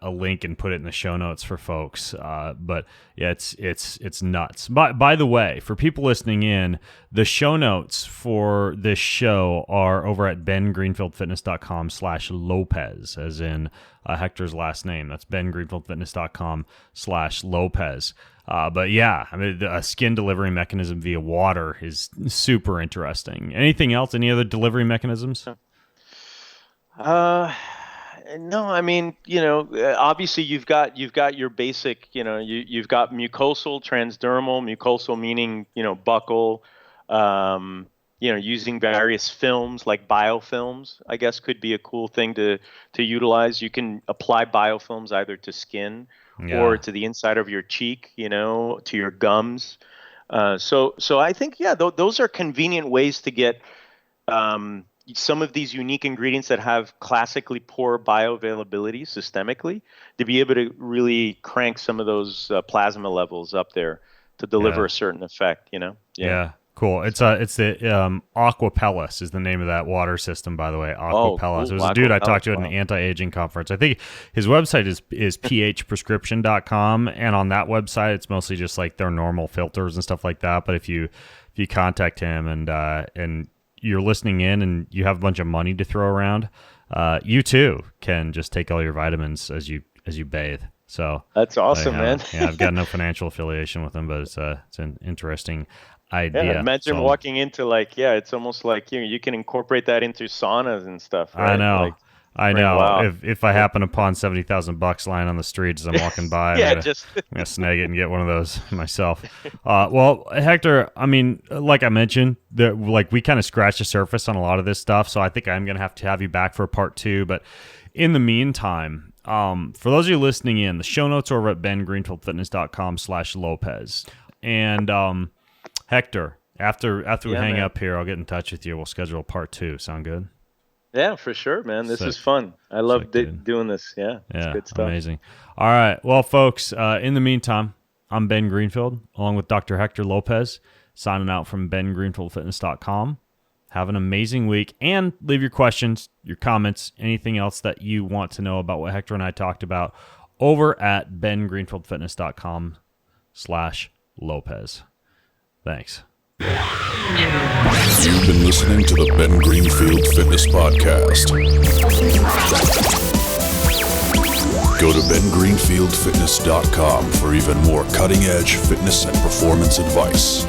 C: link and put it in the show notes for folks. But yeah, it's nuts. By the way, for people listening in, the show notes for this show are over at bengreenfieldfitness.com/Lopez, as in Hector's last name. That's bengreenfieldfitness.com/Lopez. But yeah, I mean, a skin delivery mechanism via water is super interesting. Anything else? Any other delivery mechanisms?
D: No, I mean, obviously you've got your basic, you've got mucosal, transdermal, mucosal meaning, buccal, using various films like biofilms, I guess could be a cool thing to utilize. You can apply biofilms either to skin or to the inside of your cheek, to your gums. So I think, those are convenient ways to get some of these unique ingredients that have classically poor bioavailability systemically to be able to really crank some of those plasma levels up there to deliver a certain effect,
C: Yeah. Cool. It's the Aquapellis is the name of that water system, by the way. Aquapellis. It was a dude I talked to at an anti-aging conference. I think his website is phprescription.com, and on that website it's mostly just like their normal filters and stuff like that. But if you contact him and you're listening in and you have a bunch of money to throw around, you too can just take all your vitamins as you bathe. So
D: that's awesome, man.
C: Yeah, I've got no financial affiliation with him, but it's an interesting idea.
D: Yeah, imagine walking into it's almost like you can incorporate that into saunas and stuff. Right?
C: I know.
D: Wow.
C: If I happen upon $70,000 lying on the street as I'm walking by, I'm gonna snag it and get one of those myself. Well, Hector, I mean, like I mentioned, we kind of scratched the surface on a lot of this stuff, so I think I'm gonna have to have you back for part 2. But in the meantime, for those of you listening in, the show notes are over at bengreenfieldfitness.com/Lopez. And Hector, after we hang up here, I'll get in touch with you. We'll schedule part 2. Sound good?
D: Yeah, for sure, man. This is fun. I love doing this. Yeah, it's good stuff.
C: Amazing. All right. Well, folks, in the meantime, I'm Ben Greenfield, along with Dr. Hector Lopez, signing out from bengreenfieldfitness.com. Have an amazing week, and leave your questions, your comments, anything else that you want to know about what Hector and I talked about over at bengreenfieldfitness.com/Lopez. Thanks.
B: You've been listening to the Ben Greenfield Fitness Podcast. Go Go to bengreenfieldfitness.com for even more cutting-edge fitness and performance advice.